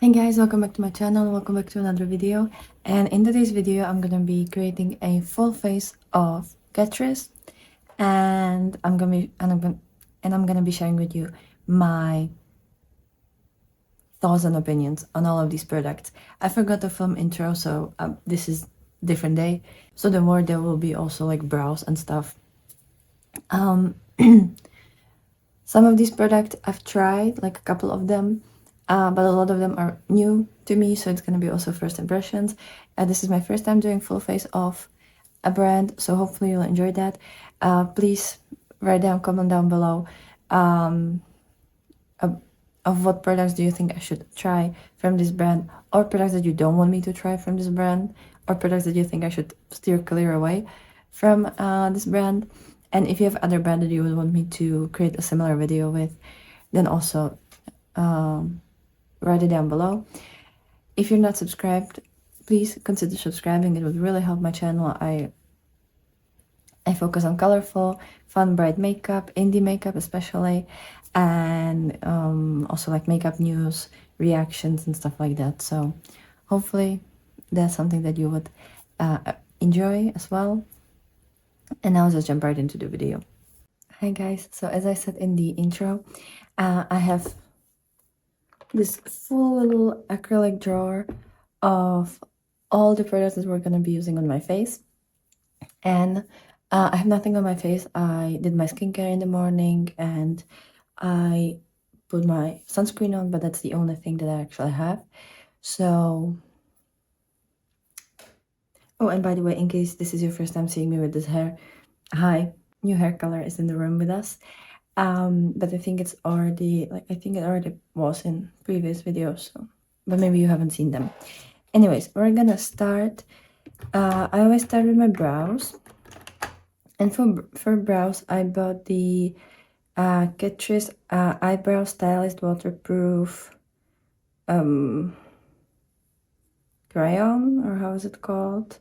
Hey guys, welcome back to my channel, welcome back to another video. And in today's video I'm gonna be creating a full face of Catrice, and I'm gonna be sharing with you my thoughts and opinions on all of these products. I forgot to film intro, so this is different day, so the more there will be also like brows and stuff. Some of these products I've tried, like a couple of them, but a lot of them are new to me, so it's going to be also first impressions. This is my first time doing full face of a brand, so hopefully you'll enjoy that. Please write down, comment down below of what products do you think I should try from this brand, or products that you don't want me to try from this brand, or products that you think I should steer clear away from this brand. And if you have other brands that you would want me to create a similar video with, then also write it down below. If you're not subscribed, please consider subscribing. It would really help my channel. I focus on colorful, fun, bright makeup, indie makeup especially, and also like makeup news, reactions and stuff like that. So hopefully that's something that you would enjoy as well. And now let's just jump right into the video. Hi guys, so as I said in the intro, I have this full little acrylic drawer of all the products that we're going to be using on my face. And I have nothing on my face. I did my skincare in the morning and I put my sunscreen on, but that's the only thing that I actually have. So, oh, and by the way, in case this is your first time seeing me with this hair, hi, new hair color is in the room with us. But I think it's already, like, I think it already was in previous videos, so, but maybe you haven't seen them. Anyways, we're gonna start. I always start with my brows, and for brows I bought the Catrice eyebrow stylist waterproof crayon, or how is it called,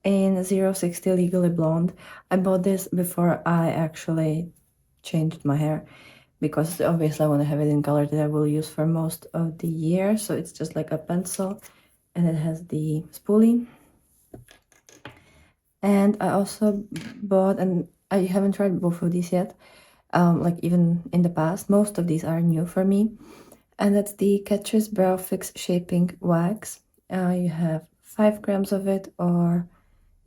in 060 Legally Blonde. I bought this before I actually changed my hair, because obviously I want to have it in color that I will use for most of the year. So it's just like a pencil, and it has the spoolie. And I also bought, and I haven't tried both of these yet, like even in the past, most of these are new for me, and that's the Catrice Brow Fix Shaping Wax. You have 5 grams of it, or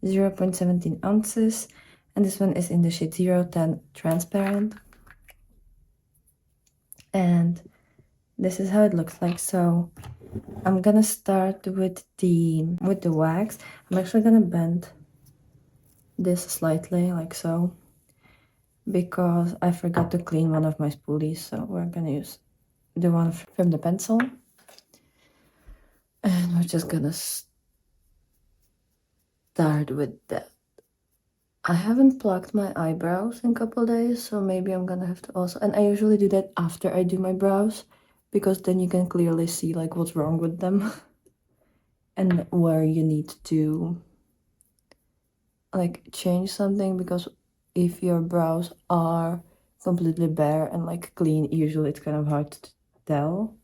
0.17 ounces, and this one is in the shade 010 Transparent. And this is how it looks like. So I'm gonna start with the wax. I'm actually gonna bend this slightly, like so, because I forgot to clean one of my spoolies. So we're gonna use the one from the pencil, and we're just gonna start with that. I haven't plucked my eyebrows in a couple days, so maybe I'm gonna have to also, and I usually do that after I do my brows, because then you can clearly see like what's wrong with them and where you need to like change something, because if your brows are completely bare and like clean, usually it's kind of hard to tell.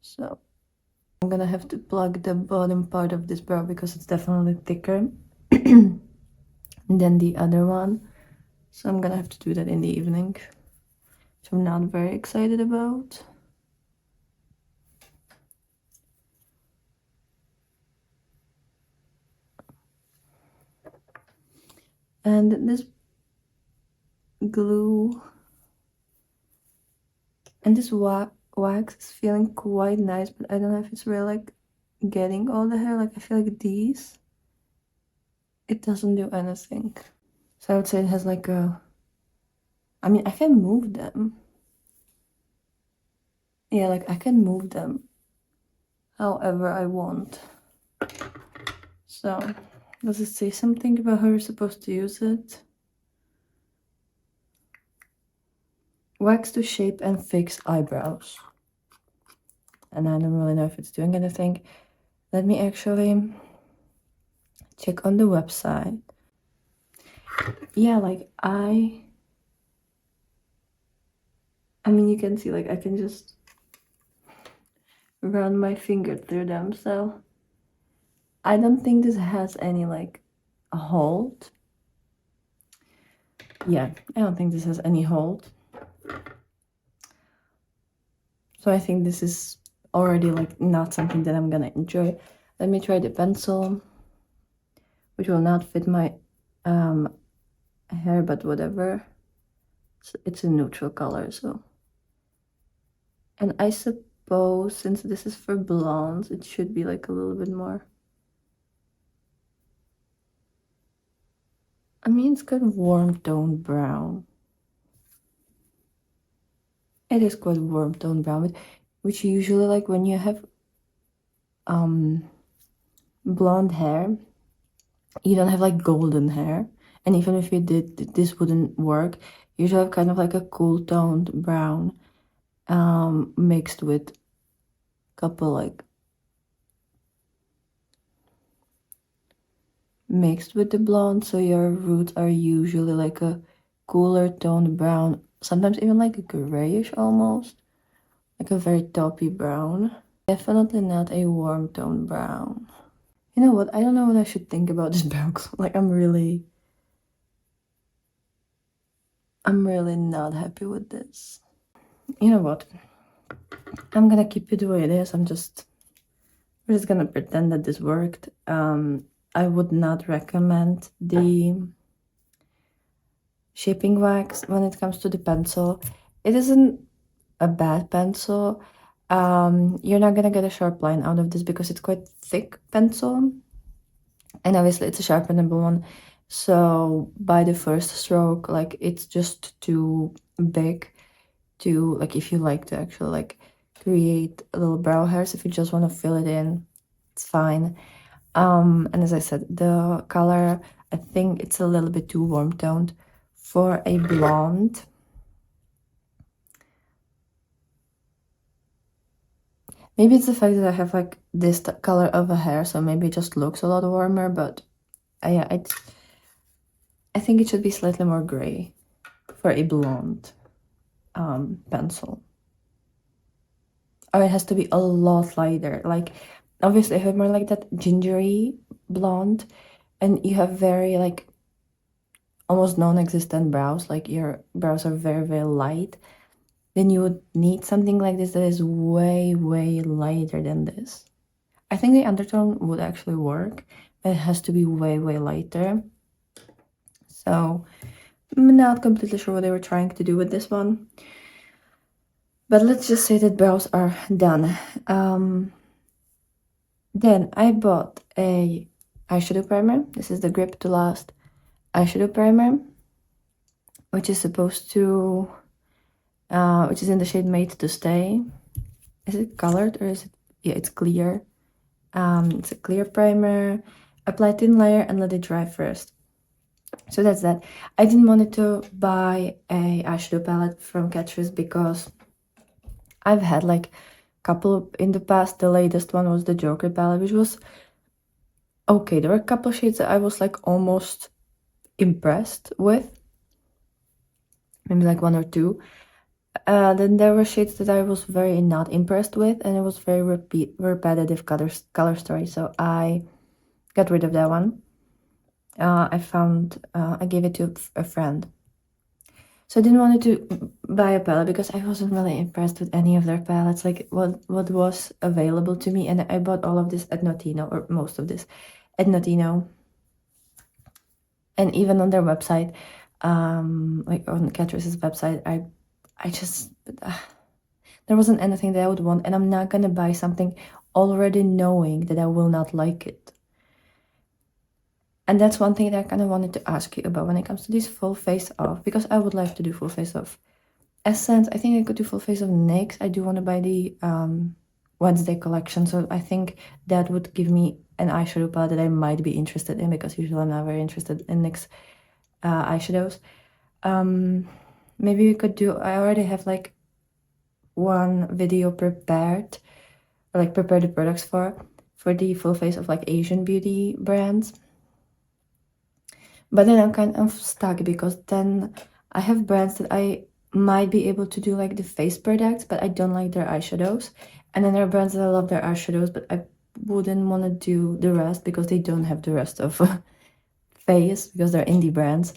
So I'm gonna have to plug the bottom part of this brow because it's definitely thicker than the other one. So I'm gonna have to do that in the evening, which I'm not very excited about. And this glue and this wax is feeling quite nice, but I don't know if it's really like getting all the hair. Like I feel like these, it doesn't do anything. So I would say it has like a, I mean, I can move them. Yeah, like I can move them however I want. So does it say something about how you're supposed to use it? Wax to shape and fix eyebrows. And I don't really know if it's doing anything. Let me actually check on the website. Yeah, like I mean, you can see like I can just run my finger through them, so I don't think this has any like a hold. Yeah, I don't think this has any hold. So I think this is already like not something that I'm gonna enjoy. Let me try the pencil, which will not fit my hair, but whatever. It's a neutral color, so. And I suppose since this is for blondes, it should be like a little bit more. I mean, it's got warm toned brown. It is quite warm toned brown, which usually like when you have blonde hair, you don't have like golden hair. And even if you did, this wouldn't work. You should have kind of like a cool toned brown mixed with a couple like mixed with the blonde, so your roots are usually like a cooler toned brown, sometimes even like a grayish almost, like a very taupey brown. Definitely not a warm toned brown. You know what, I don't know what I should think about this brown. Like I'm really not happy with this. You know what, I'm gonna keep it the way it is. We're just gonna pretend that this worked. I would not recommend the shaping wax when it comes to the pencil. It isn't a bad pencil. You're not gonna get a sharp line out of this because it's quite thick pencil, and obviously it's a sharpenable one, so by the first stroke, like it's just too big to, like, if you like to actually like create little brow hairs, if you just want to fill it in, it's fine. And as I said, the color, I think it's a little bit too warm toned for a blonde. Maybe it's the fact that I have like this color of a hair, so maybe it just looks a lot warmer, but yeah, I think it should be slightly more gray for a blonde pencil. Or it has to be a lot lighter. Like, obviously, if you're more like that gingery blonde, and you have very like almost non-existent brows, like your brows are very, very light, then you would need something like this that is way, way lighter than this. I think the undertone would actually work, but it has to be way, way lighter. So I'm not completely sure what they were trying to do with this one. But let's just say that brows are done. Then I bought a eyeshadow primer. This is the Grip to Last eyeshadow primer, which is supposed to, which is in the shade Made to Stay. Is it colored or is it, yeah, it's clear. It's a clear primer. Apply thin layer and let it dry first. So that's that. I didn't want to buy a eyeshadow palette from Catrice because I've had like a couple in the past. The latest one was the Joker palette, which was okay. There were a couple shades that I was like almost impressed with, maybe like one or two. Then there were shades that I was very not impressed with, and it was very repetitive color story, so I got rid of that one. I gave it to a friend. So I didn't want to buy a palette because I wasn't really impressed with any of their palettes, like what was available to me, and I bought all of this at Notino, or most of this at Notino. And even on their website, like on Catrice's website, I just, there wasn't anything that I would want, and I'm not gonna buy something already knowing that I will not like it. And that's one thing that I kind of wanted to ask you about when it comes to this full face off, because I would like to do full face off Essence. I think I could do full face of NYX. I do want to buy the Wednesday collection, so I think that would give me an eyeshadow palette that I might be interested in, because usually I'm not very interested in NYX eyeshadows. Maybe we could do, I already have like one video prepared, or like prepare the products for the full face of like Asian beauty brands. But then I'm kind of stuck, because then I have brands that I might be able to do like the face products, but I don't like their eyeshadows. And then there are brands that I love their eyeshadows, but I wouldn't want to do the rest because they don't have the rest of face because they're indie brands.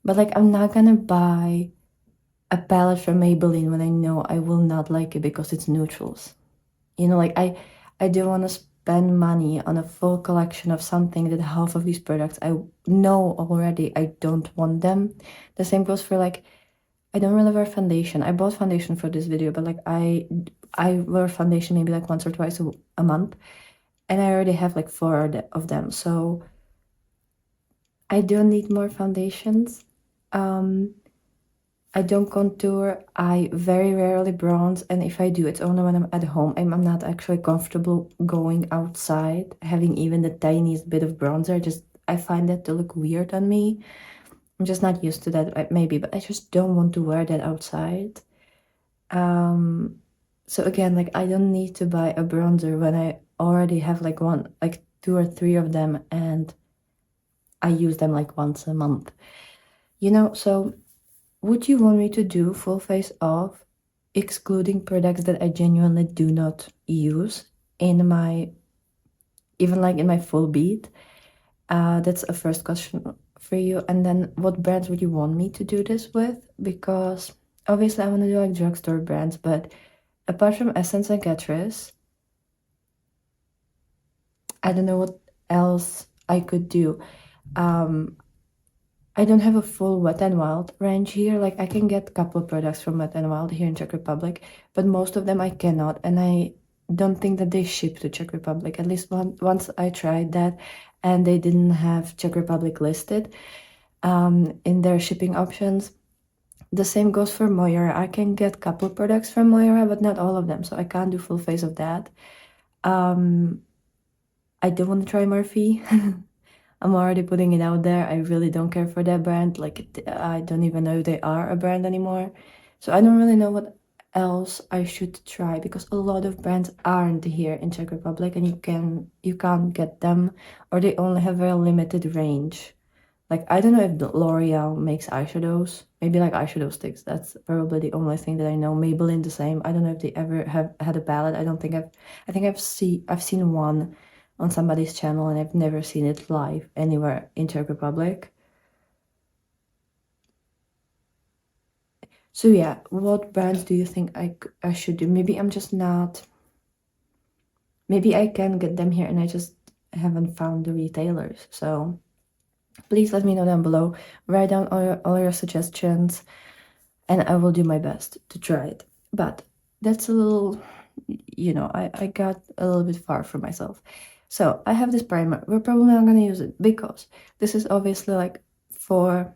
But like, I'm not gonna buy a palette from Maybelline when I know I will not like it because it's neutrals. You know, like I don't want to spend money on a full collection of something that half of these products I know already I don't want them. The same goes for like, I don't really wear foundation. I bought foundation for this video, but like I wear foundation maybe like once or twice a month, and I already have like 4 of them, so I don't need more foundations. I don't contour. I very rarely bronze, and if I do, it's only when I'm at home. I'm not actually comfortable going outside, having even the tiniest bit of bronzer. Just I find that to look weird on me. I'm just not used to that, maybe, but I just don't want to wear that outside. So again, like I don't need to buy a bronzer when I already have like 2 or 3 of them, and I use them like once a month. You know, so would you want me to do full face off, excluding products that I genuinely do not use in my, even like in my full beat? That's a first question for you. And then what brands would you want me to do this with? Because obviously I want to do like drugstore brands, but apart from Essence and Catrice, I don't know what else I could do. I don't have a full Wet n Wild range here. Like I can get a couple products from Wet n Wild here in Czech Republic, but most of them I cannot, and I don't think that they ship to Czech Republic. At least once I tried that, and they didn't have Czech Republic listed in their shipping options. The same goes for Moira. I can get a couple products from Moira, but not all of them, so I can't do full face of that. I do want to try Morphe. I'm already putting it out there. I really don't care for that brand. Like, I don't even know if they are a brand anymore. So I don't really know what else I should try because a lot of brands aren't here in Czech Republic, and you can't get them, or they only have a limited range. Like, I don't know if L'Oreal makes eyeshadows. Maybe like eyeshadow sticks. That's probably the only thing that I know. Maybelline the same. I don't know if they ever have had a palette. I think I've seen one on somebody's channel, and I've never seen it live anywhere in Czech Republic. So yeah, what brands do you think I should do? Maybe I'm just not, maybe I can get them here and I just haven't found the retailers. So please let me know down below. Write down all your suggestions, and I will do my best to try it. But that's a little, you know, I got a little bit far from myself. So I have this primer. We're probably not going to use it because this is obviously like for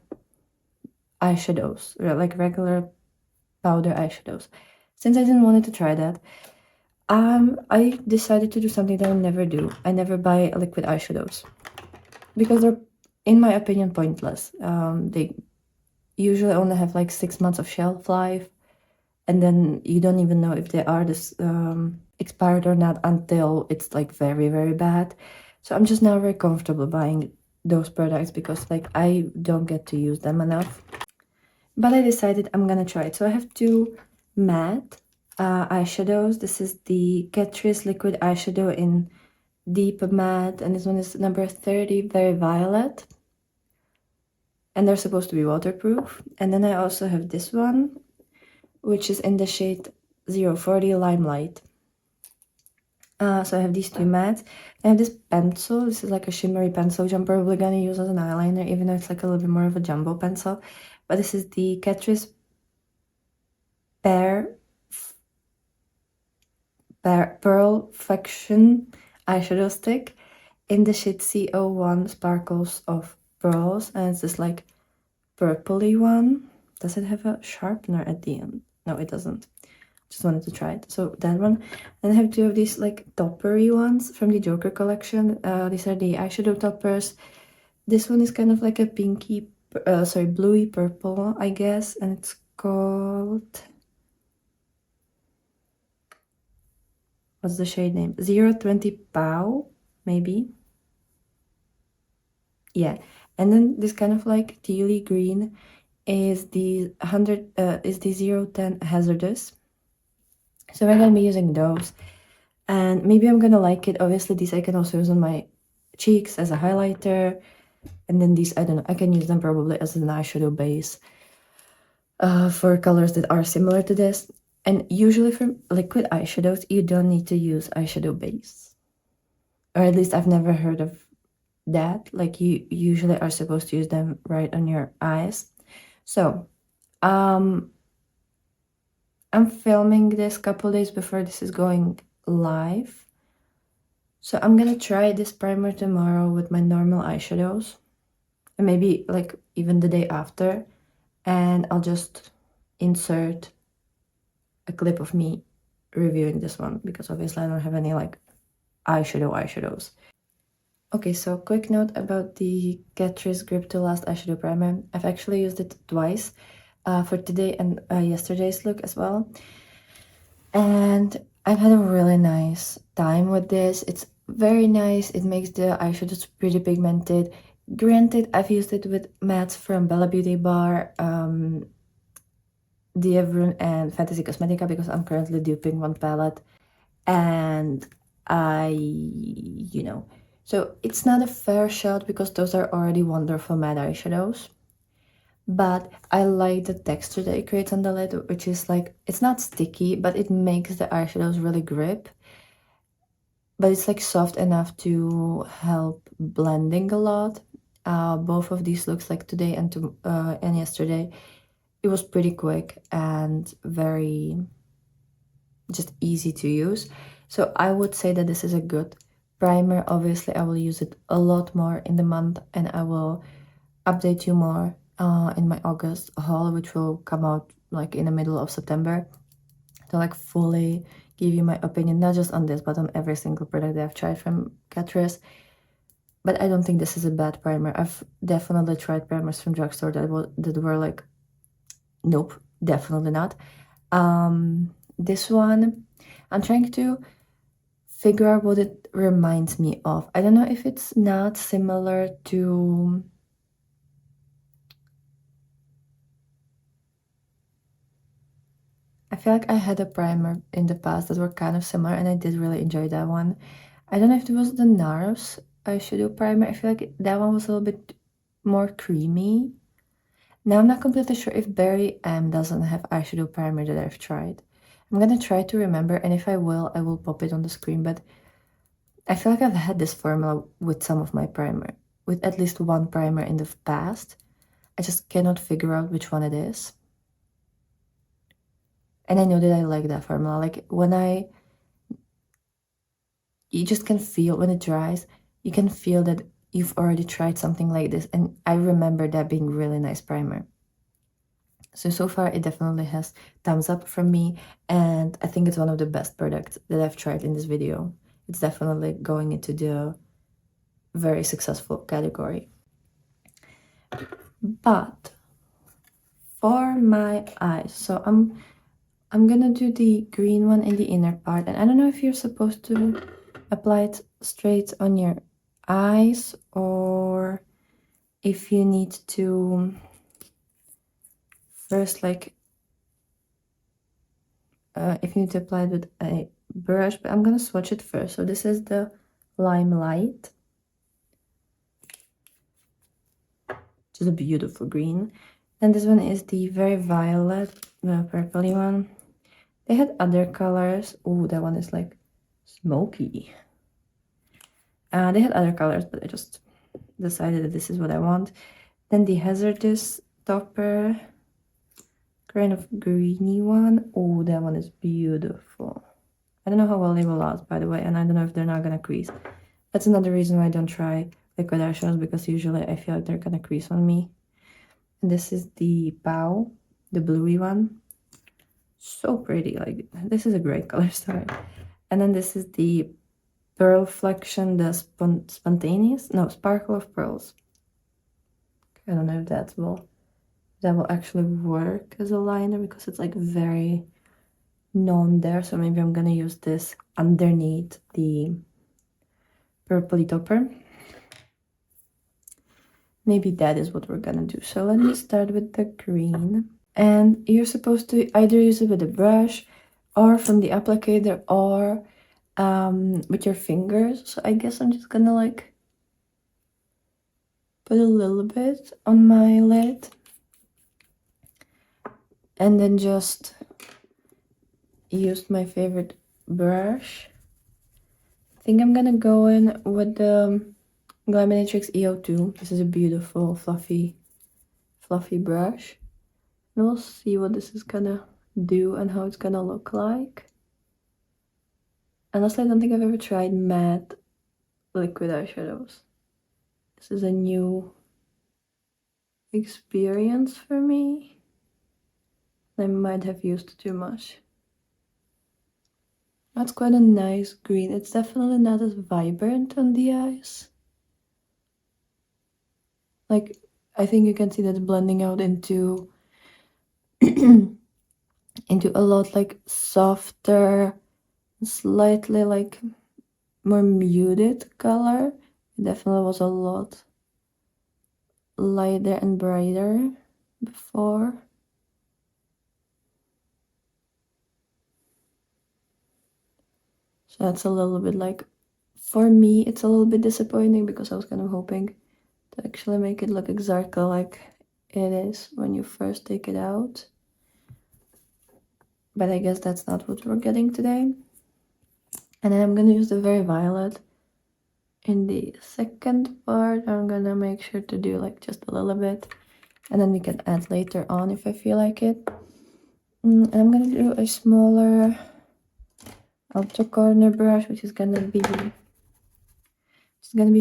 eyeshadows, like regular powder eyeshadows. Since I didn't want to try that, I decided to do something that I never do. I never buy liquid eyeshadows because they're, in my opinion, pointless. They usually only have like 6 months of shelf life, and then you don't even know if they are this expired or not until it's like very, very bad. So I'm just not very comfortable buying those products because like I don't get to use them enough. But I decided I'm gonna try it. So I have 2 matte eyeshadows. This is the Catrice liquid eyeshadow in deep matte, and this one is number 30, very violet. And they're supposed to be waterproof. And then I also have this one, which is in the shade 040 Limelight. So I have these 2 mattes. I have this pencil. This is like a shimmery pencil, which I'm probably gonna use as an eyeliner, even though it's like a little bit more of a jumbo pencil. But this is the Catrice Pearl Faction eyeshadow stick in the shade CO1 Sparkles of Pearls, and it's this like purpley one. Does it have a sharpener at the end? No, it doesn't. Just wanted to try it. So that one. And I have 2 of these like toppery ones from the Joker collection. These are the eyeshadow toppers. This one is kind of like a pinky, bluey purple, I guess, and it's called, what's the shade name? 020 Pow, maybe. Yeah. And then this kind of like tealy green is the 010 Hazardous. So we're gonna be using those. And maybe I'm gonna like it. Obviously, these I can also use on my cheeks as a highlighter. And then these, I don't know, I can use them probably as an eyeshadow base for colors that are similar to this. And usually for liquid eyeshadows, you don't need to use eyeshadow base. Or at least I've never heard of that. Like, you usually are supposed to use them right on your eyes. So, I'm filming this couple days before this is going live. So I'm gonna try this primer tomorrow with my normal eyeshadows. And maybe like even the day after. And I'll just insert a clip of me reviewing this one, because obviously I don't have any like eyeshadows. Okay, so quick note about the Catrice Grip to Last eyeshadow primer. I've actually used it twice, for today and yesterday's look as well. And I've had a really nice time with this. It's very nice. It makes the eyeshadows pretty pigmented. Granted, I've used it with mattes from Bella Beauty Bar, Diabrun and Fantasy Cosmetica, because I'm currently duping one palette. And so it's not a fair shot because those are already wonderful matte eyeshadows. But I like the texture that it creates on the lid, which is like, it's not sticky, but it makes the eyeshadows really grip. But it's like soft enough to help blending a lot. Both of these looks, like today and yesterday, it was pretty quick and very just easy to use. So I would say that this is a good primer. Obviously, I will use it a lot more in the month, and I will update you more in my August haul, which will come out like in the middle of September, to like fully give you my opinion, not just on this, but on every single product that I've tried from Catrice. But I don't think this is a bad primer. I've definitely tried primers from drugstore that were like, nope, definitely not. This one, I'm trying to figure out what it reminds me of. I don't know if it's not similar to... I feel like I had a primer in the past that were kind of similar, and I did really enjoy that one. I don't know if it was the NARS eyeshadow primer. I feel like that one was a little bit more creamy. Now I'm not completely sure if Berry M doesn't have eyeshadow primer that I've tried. I'm gonna try to remember, and if I will pop it on the screen, but I feel like I've had this formula with some of my primer, with at least one primer in the past. I just cannot figure out which one it is. And I know that I like that formula. Like, you just can feel when it dries, you can feel that you've already tried something like this. And I remember that being really nice primer. So far it definitely has thumbs up from me, and I think it's one of the best products that I've tried in this video. It's definitely going into the very successful category. But for my eyes, so I'm gonna do the green one in the inner part, and I don't know if you're supposed to apply it straight on your eyes or if you need to first like if you need to apply it with a brush, but I'm gonna swatch it first. So this is the Limelight, which is a beautiful green. And this one is the very violet, purpley one. They had other colors. Oh, that one is like smoky. They had other colors, but I just decided that this is what I want. Then the Hazardous Topper, kind of greeny one. Oh, that one is beautiful. I don't know how well they will last, by the way, and I don't know if they're not gonna crease. That's another reason why I don't try liquid eyeshadows, because usually I feel like they're gonna crease on me. And this is the Pow, the bluey one. So pretty, like, this is a great color story. And then this is the Pearl Flexion, the Sparkle of Pearls. I don't know if that will actually work as a liner, because it's like very known there. So maybe I'm gonna use this underneath the purpley topper. Maybe that is what we're gonna do. So let me start with the green. And you're supposed to either use it with a brush or from the applicator, or with your fingers. So I guess I'm just gonna like put a little bit on my lid and then just use my favorite brush. I think I'm gonna go in with the Glaminatrix EO2. This is a beautiful fluffy brush. And we'll see what this is gonna do and how it's gonna look like. Honestly, I don't think I've ever tried matte liquid eyeshadows. This is a new experience for me. I might have used too much. That's quite a nice green. It's definitely not as vibrant on the eyes. Like, I think you can see that blending out into into a lot like softer, slightly like more muted color. It definitely was a lot lighter and brighter before. So that's a little bit like, for me, it's a little bit disappointing because I was kind of hoping to actually make it look exactly like it is when you first take it out. But I guess that's not what we're getting today. And then I'm gonna use the Very Violet in the second part. I'm gonna make sure to do like just a little bit, and then we can add later on if I feel like it. And I'm gonna do a smaller outer corner brush, which is gonna be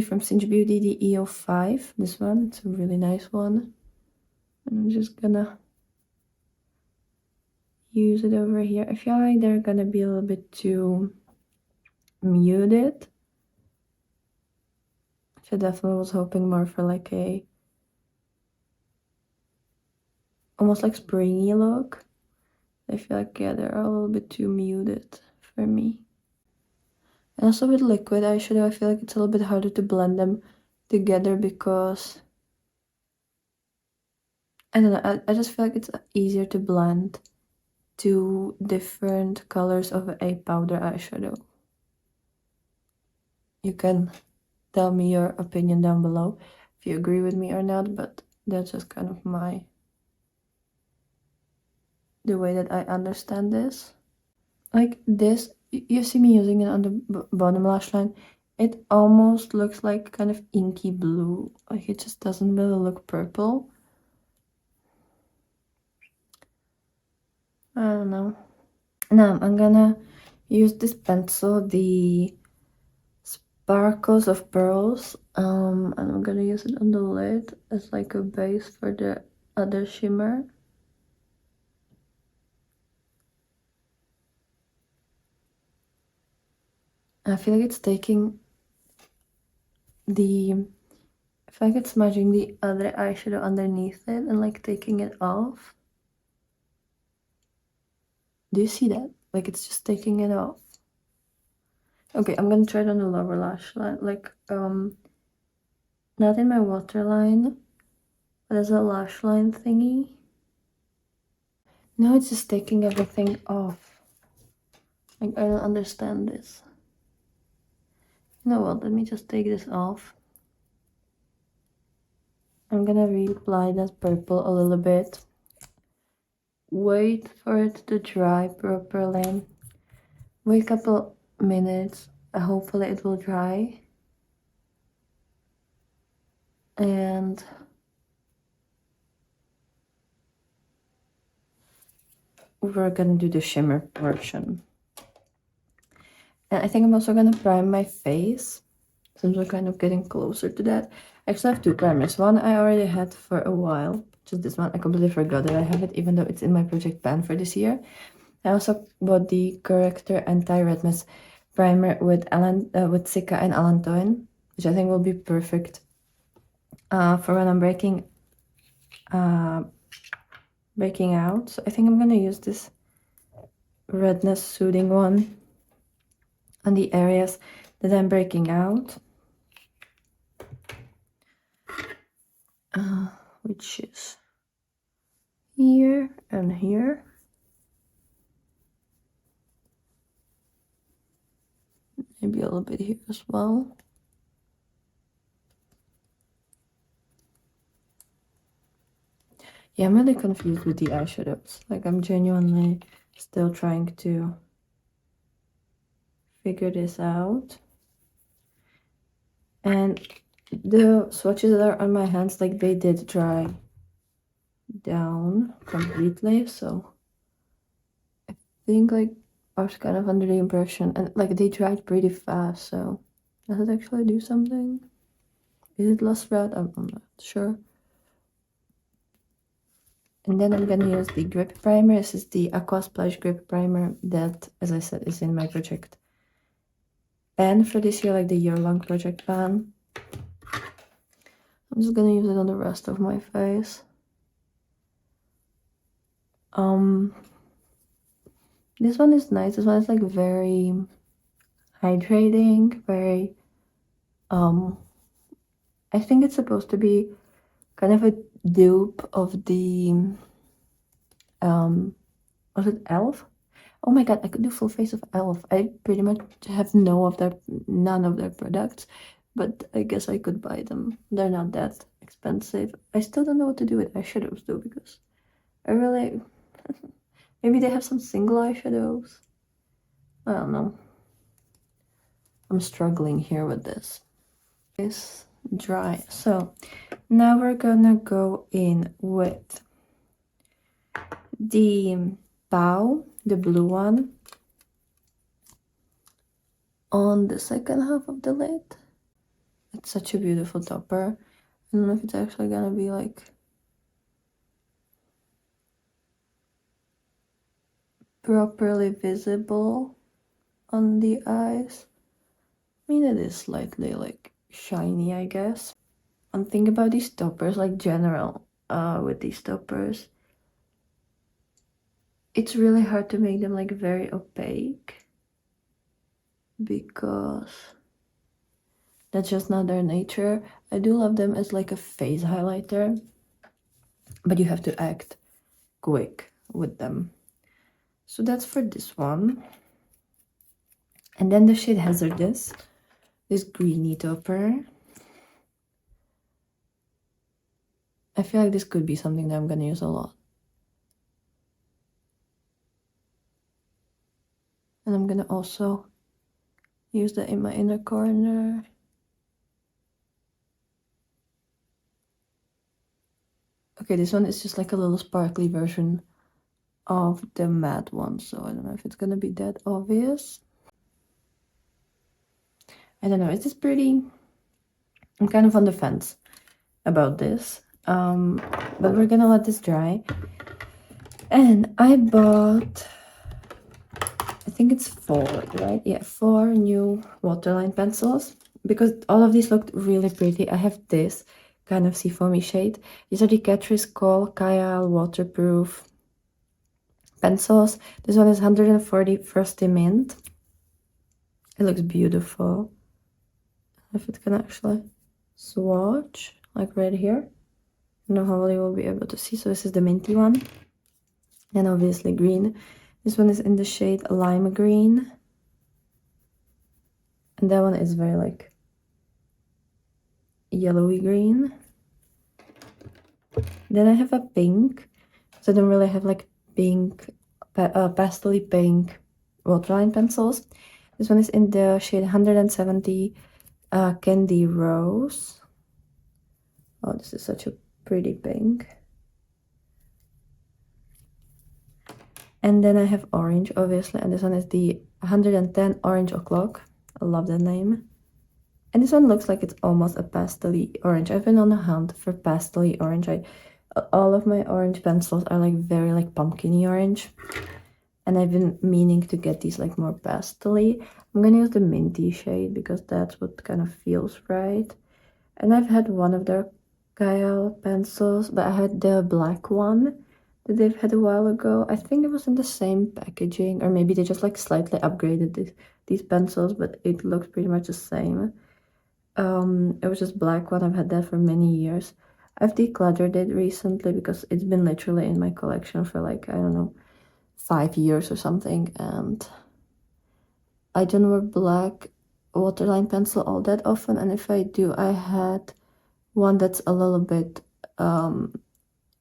from Cinch Beauty, the EO5. This one, it's a really nice one. And I'm just gonna use it over here. I feel like they're gonna be a little bit too muted. So definitely was hoping more for like a almost like springy look. I feel like, yeah, they're a little bit too muted for me. And also with liquid eyeshadow, I feel like it's a little bit harder to blend them together because I don't know, I just feel like it's easier to blend two different colors of a powder eyeshadow. You can tell me your opinion down below if you agree with me or not, but that's just kind of the way that I understand this. Like this, you see me using it on the bottom lash line. It almost looks like kind of inky blue. Like it just doesn't really look purple. I don't know. Now I'm gonna use this pencil, the Sparkles of Pearls. And I'm gonna use it on the lid as like a base for the other shimmer. I feel like it's taking I feel like it's smudging the other eyeshadow underneath it and like taking it off. Do you see that? Like it's just taking it off. Okay, I'm gonna try it on the lower lash line. Like, not in my waterline, but as a lash line thingy. No, it's just taking everything off. Like, I don't understand this. You know what? Let me just take this off. I'm gonna reapply that purple a little bit. Wait for it to dry properly. Wait a couple minutes. Hopefully it will dry. And we're gonna do the shimmer portion. And I think I'm also gonna prime my face, since we're kind of getting closer to that. I actually have two primers. One I already had for a while, just this one. I completely forgot that I have it, even though it's in my project pan for this year. I also bought the Corrector Anti-Redness Primer with Sika and Allantoin, which I think will be perfect for when I'm breaking out. So I think I'm gonna use this redness soothing one on the areas that I'm breaking out, which is here and here. maybe a little bit here as well. Yeah, I'm really confused with the eyeshadows. Like, I'm genuinely still trying to figure this out. And the swatches that are on my hands, like, they did dry down completely, so I think, like, I was kind of under the impression, and like, they dried pretty fast, so does it actually do something? Is it less red? I'm not sure. And then I'm gonna use the grip primer. This is the Aqua Splash grip primer that, as I said, is in my project pan for this year, like the year-long project pan. I'm just gonna use it on the rest of my face. This one is nice. This one is like very hydrating, very I think it's supposed to be kind of a dupe of the was it Elf? Oh my god, I could do full face of Elf. I pretty much have none of their products, but I guess I could buy them. They're not that expensive. I still don't know what to do with eyeshadows though, because I really maybe they have some single eyeshadows. I don't know. I'm struggling here with this. It's dry. So now we're gonna go in with the bow, the blue one, on the second half of the lid. It's such a beautiful topper. I don't know if it's actually gonna be like properly visible on the eyes. I mean, it is slightly like shiny, I guess. One thing about these toppers, like general with these toppers, it's really hard to make them like very opaque because that's just not their nature. I do love them as like a face highlighter, but you have to act quick with them. So that's for this one. And then the shade Hazardous, this greeny topper. I feel like this could be something that I'm gonna use a lot. And I'm gonna also use that in my inner corner. Okay, this one is just like a little sparkly version of the matte one, so I don't know if it's gonna be that obvious. I don't know, is this pretty? I'm kind of on the fence about this, but we're gonna let this dry. And I bought, I think it's 4, right? Yeah, 4 new waterline pencils, because all of these looked really pretty. I have this kind of seafoamy shade. These are the Catrice Kohl Kayal waterproof pencils. This one is 140 Frosty Mint. It looks beautiful. If it can actually swatch, like right here. I don't know how well you will be able to see. So this is the minty one. And obviously green. This one is in the shade Lime Green. And that one is very like yellowy green. Then I have a pink. So I don't really have like pink, pastel pink waterline pencils. This one is in the shade 170 Candy Rose. Oh, this is such a pretty pink. And then I have orange, obviously, and this one is the 110 Orange O'Clock. I love that name. And this one looks like it's almost a pastel-y orange. I've been on the hunt for pastel-y orange. All of my orange pencils are like very like pumpkin-y orange. And I've been meaning to get these like more pastel-y. I'm gonna use the minty shade because that's what kind of feels right. And I've had one of their Kyle pencils, but I had the black one that they've had a while ago. I think it was in the same packaging, or maybe they just like slightly upgraded these pencils, but it looks pretty much the same. It was just black one. I've had that for many years. I've decluttered it recently because it's been literally in my collection for like, I don't know, 5 years or something, and I don't wear black waterline pencil all that often, and if I do, I had one that's a little bit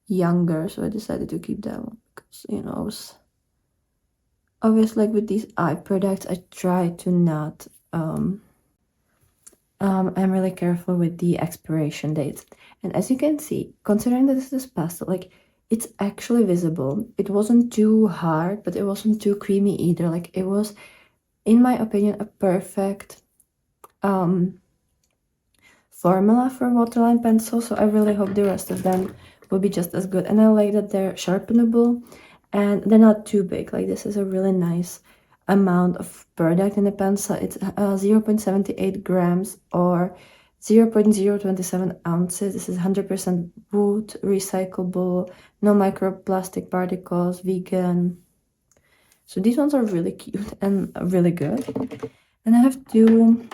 younger, so I decided to keep that one because, you know, I was always like with these eye products, I try to not I'm really careful with the expiration dates. And as you can see, considering that this is pastel, like, it's actually visible. It wasn't too hard, but it wasn't too creamy either. Like, it was, in my opinion, a perfect formula for waterline pencil. So I really hope the rest of them will be just as good. And I like that they're sharpenable and they're not too big. Like, this is a really nice amount of product in the pencil. It's 0.78 grams or 0.027 ounces. This is 100% wood, recyclable, no microplastic particles, vegan. So these ones are really cute and really good. And I have two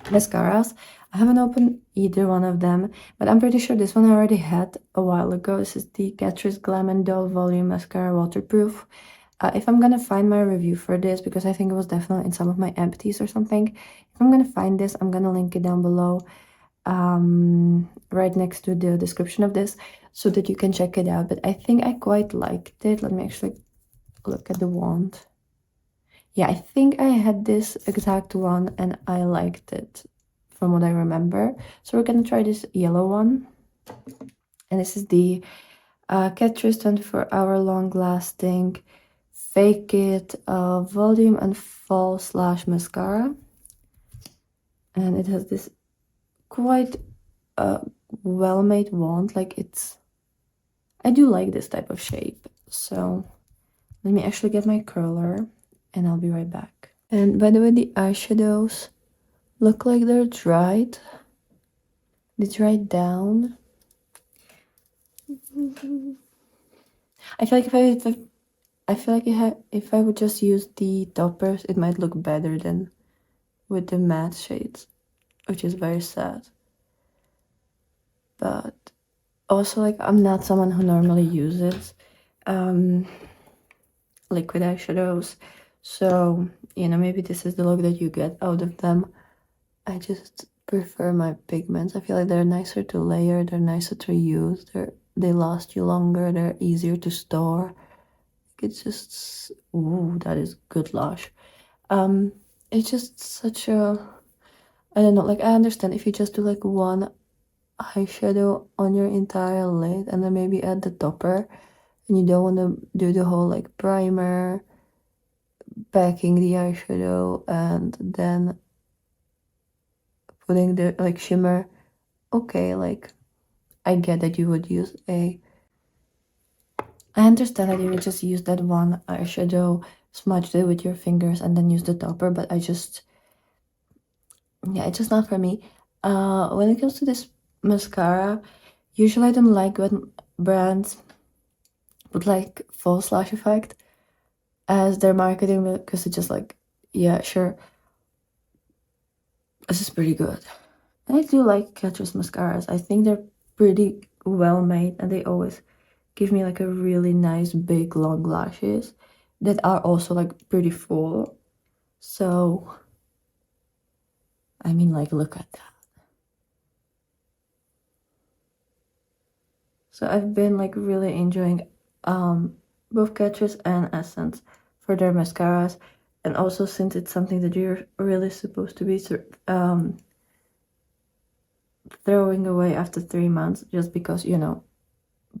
mascaras. I haven't opened either one of them, but I'm pretty sure this one I already had a while ago. This is the Catrice Glam and Dull Volume Mascara Waterproof. If I'm gonna find my review for this, because I think it was definitely in some of my empties or something, if I'm gonna find this, I'm gonna link it down below, right next to the description of this, so that you can check it out. But I think I quite liked it. Let me actually look at the wand. Yeah, I think I had this exact one and I liked it from what I remember. So we're gonna try this yellow one. And this is the Catrice 24-hour long-lasting Fake It Volume and False Lash Mascara. And it has this quite well-made wand. Like, I do like this type of shape. So let me actually get my curler and I'll be right back. And by the way, the eyeshadows look like they're dried. They dried down. I feel like if I would just use the toppers, it might look better than with the matte shades, which is very sad. But also, like, I'm not someone who normally uses liquid eyeshadows, so, you know, maybe this is the look that you get out of them. I just prefer my pigments. I feel like they're nicer to layer, they're nicer to use, they last you longer, they're easier to store. It's just, ooh, that is good lash. It's just such a, I don't know, like, I understand if you just do like one eyeshadow on your entire lid and then maybe add the topper, and you don't want to do the whole like primer, packing the eyeshadow, and then putting the like shimmer. Okay, like, I get that you would use I understand that you would just use that one eyeshadow, smudge it with your fingers, and then use the topper, but yeah, it's just not for me. When it comes to this mascara, usually I don't like when brands put like false lash effect as their marketing, because it's just like, yeah, sure, this is pretty good. And I do like Catrice mascaras. I think they're pretty well made, and they always give me like a really nice big long lashes that are also like pretty full. So, I mean, like, look at that. So I've been like really enjoying both Catrice and Essence for their mascaras, and also since it's something that you're really supposed to be throwing away after 3 months, just because, you know,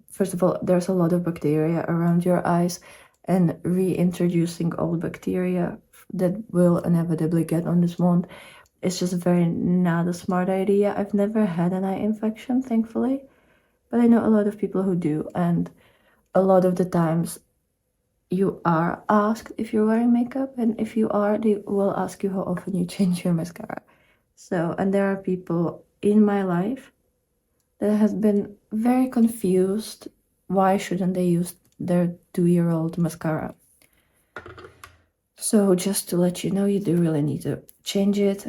first of all, there's a lot of bacteria around your eyes, and reintroducing old bacteria that will inevitably get on this wand, it's just very not a smart idea. I've never had an eye infection, thankfully, but I know a lot of people who do, and a lot of the times you are asked if you're wearing makeup, and if you are, they will ask you how often you change your mascara. So, and there are people in my life that has been very confused why shouldn't they use their 2-year-old mascara. So just to let you know, you do really need to change it.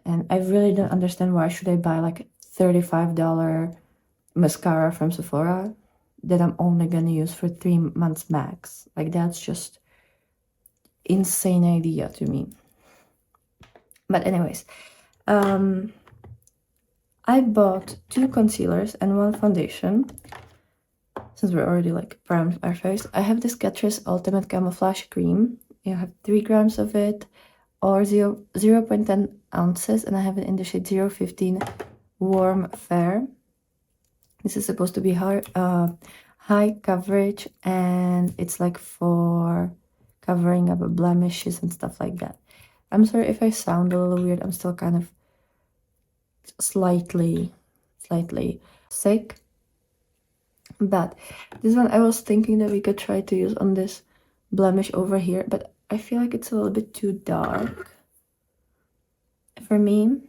And I really don't understand why should I buy like $35 mascara from Sephora that I'm only gonna use for 3 months max. Like, that's just insane idea to me. But anyways, I bought 2 concealers and 1 foundation. Since we're already like primed our face, I have this Catrice Ultimate Camouflage Cream. You have 3 grams of it, or 0.10 ounces, and I have it in the shade 015 Warm Fair. This is supposed to be high coverage, and it's like for covering up blemishes and stuff like that. I'm sorry if I sound a little weird. I'm still kind of slightly sick. But this one I was thinking that we could try to use on this blemish over here, but I feel like it's a little bit too dark for me.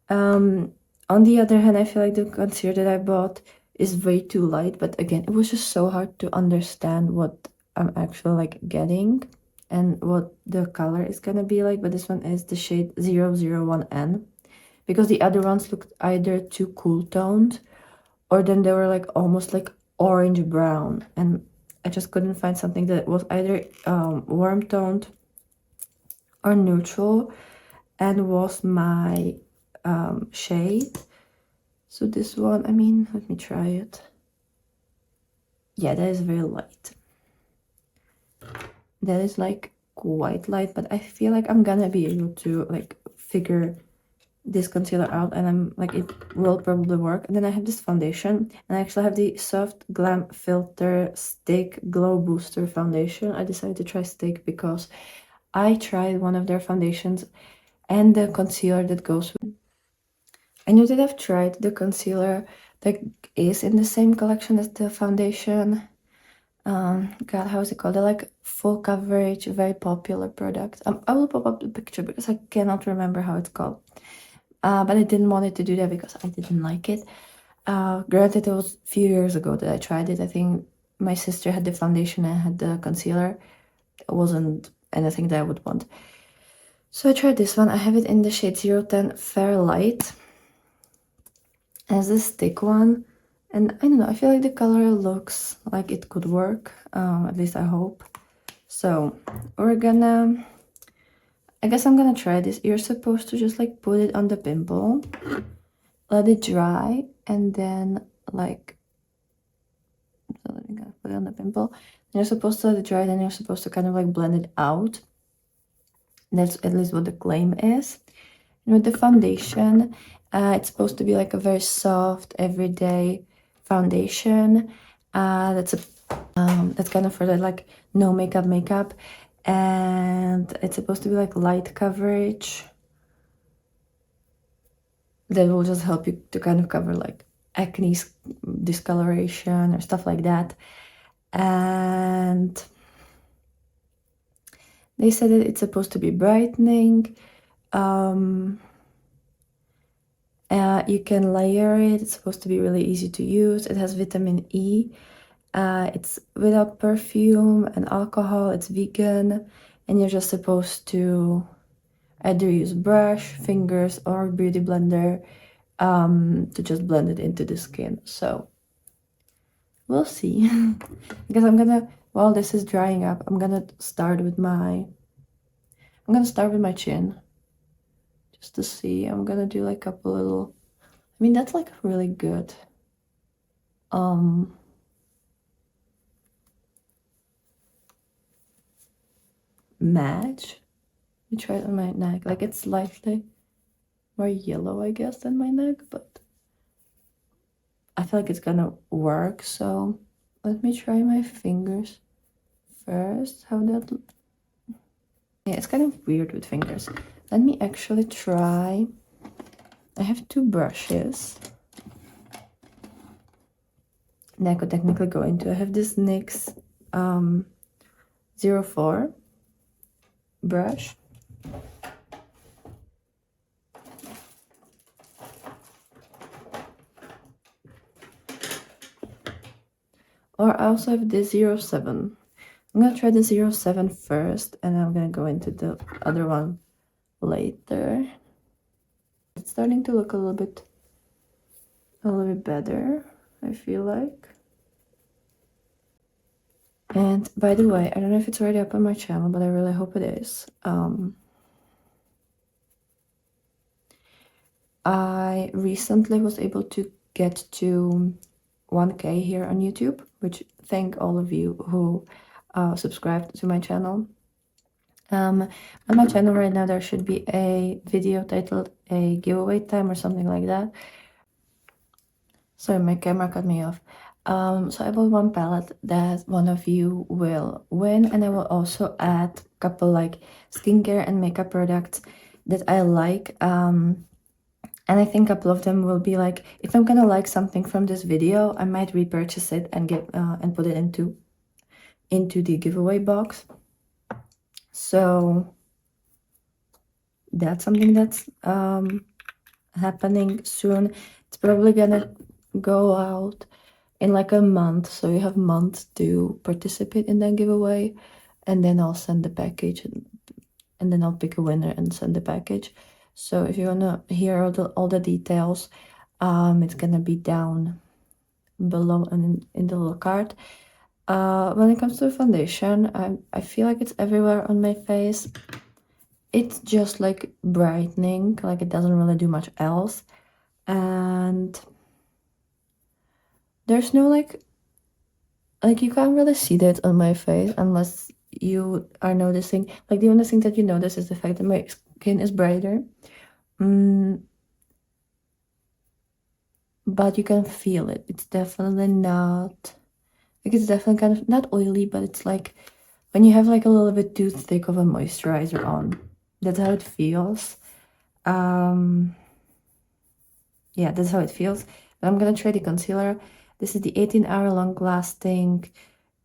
On the other hand, I feel like the concealer that I bought is way too light, but again, it was just so hard to understand what I'm actually like getting and what the color is gonna be like. But this one is the shade 001N, because the other ones looked either too cool toned, or then they were like almost like orange brown, and I just couldn't find something that was either warm toned or neutral and was my shade. So this one, I mean, let me try it. Yeah, that is very light. That is like quite light, but I feel like I'm gonna be able to like figure this concealer out, and I'm like, it will probably work. And then I have this foundation, and I actually have the Soft Glam Filter Stick Glow Booster Foundation. I decided to try Stick because I tried one of their foundations and the concealer that goes with. I know that I've tried the concealer that is in the same collection as the foundation. God, how is it called? They're like full coverage, very popular product. I will pop up the picture because I cannot remember how it's called. But I didn't want it to do that because I didn't like it. Granted, it was a few years ago that I tried it. I think my sister had the foundation and I had the concealer. It wasn't anything that I would want. So I tried this one. I have it in the shade 010 Fair Light as a stick one. And I don't know, I feel like the color looks like it could work. At least I hope. So we're gonna... I guess I'm gonna try this. You're supposed to just like put it on the pimple, let it dry, and then like, so let me go put it on the pimple. You're supposed to let it dry, then you're supposed to kind of like blend it out. That's at least what the claim is. And with the foundation, it's supposed to be like a very soft, everyday foundation. That's kind of for the like no makeup, and it's supposed to be like light coverage that will just help you to kind of cover like acne, discoloration, or stuff like that. And they said that it's supposed to be brightening. You can layer it. It's supposed to be really easy to use. It has vitamin E. It's without perfume and alcohol. It's vegan, and you're just supposed to either use brush, fingers, or beauty blender to just blend it into the skin. So we'll see. Because I'm gonna, while this is drying up, I'm gonna start with my chin, just to see. I'm gonna do like a couple little, I mean, that's like really good match. You try it on my neck. Like, it's slightly more yellow, I guess, than my neck, but I feel like it's gonna work. So let me try my fingers first. How that... Yeah, it's kind of weird with fingers. Let me actually try. I have 2 brushes that I could technically go into. I have this NYX 04 brush. Or I also have the 07. I'm gonna try the 07 first, and I'm gonna go into the other one later. It's starting to look a little bit better, I feel like. And by the way, I don't know if it's already up on my channel, but I really hope it is. I recently was able to get to 1K here on YouTube, which thank all of you who subscribed to my channel. On my channel right now there should be a video titled a giveaway time or something like that. Sorry, my camera cut me off. So I bought one palette that one of you will win, and I will also add a couple like skincare and makeup products that I like. And I think a couple of them will be like, if I'm gonna like something from this video, I might repurchase it and get and put it into the giveaway box. So that's something that's happening soon. It's probably gonna go out in like a month, so you have a month to participate in that giveaway, and then I'll send the package, and then I'll pick a winner and send the package. So if you wanna hear all the details, it's gonna be down below and in the little card. When it comes to foundation, I feel like it's everywhere on my face. It's just like brightening, like it doesn't really do much else. And there's no like you can't really see that on my face unless you are noticing. Like the only thing that you notice is the fact that my skin is brighter. But you can feel it. It's definitely not, like it's definitely kind of not oily, but it's like when you have like a little bit too thick of a moisturizer on. That's how it feels. Yeah, that's how it feels. But I'm gonna try the concealer. This is the 18-hour long lasting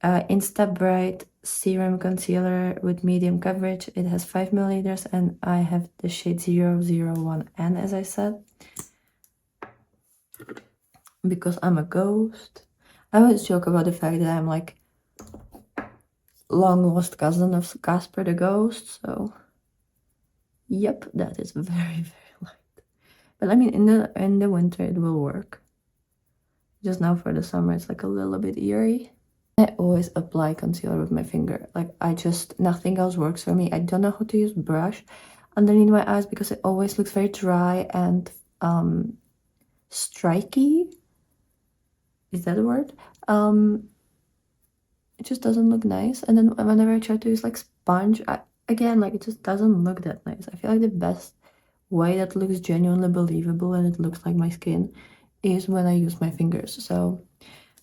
Insta Bright Serum Concealer with medium coverage. It has 5 milliliters, and I have the shade 001N, as I said, because I'm a ghost. I always joke about the fact that I'm like long lost cousin of Casper the Ghost, so yep, that is very, very light. But I mean, in the winter it will work. Just now for the summer it's like a little bit eerie. I always apply concealer with my finger. Like nothing else works for me. I don't know how to use brush underneath my eyes because it always looks very dry and striky. Is that a word? It just doesn't look nice. And then whenever I try to use like sponge, again, like it just doesn't look that nice. I feel like the best way that looks genuinely believable and it looks like my skin is when I use my fingers. So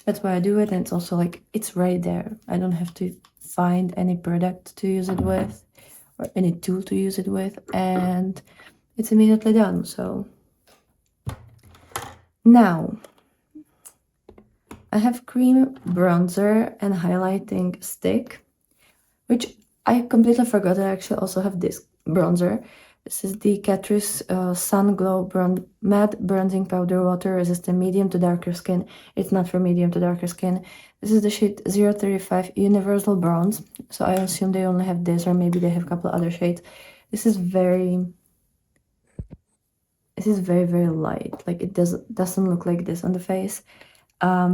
that's why I do it, and it's also like it's right there. I don't have to find any product to use it with or any tool to use it with, and it's immediately done. So now I have cream bronzer and highlighting stick, which I completely forgot I actually also have this bronzer. This is the Catrice Sun Glow Matte Bronzing Powder Water Resistant Medium to Darker Skin. It's not for medium to darker skin. This is the shade 035 Universal Bronze. So I assume they only have this, or maybe they have a couple other shades. This is very, very light. Like it doesn't look like this on the face. I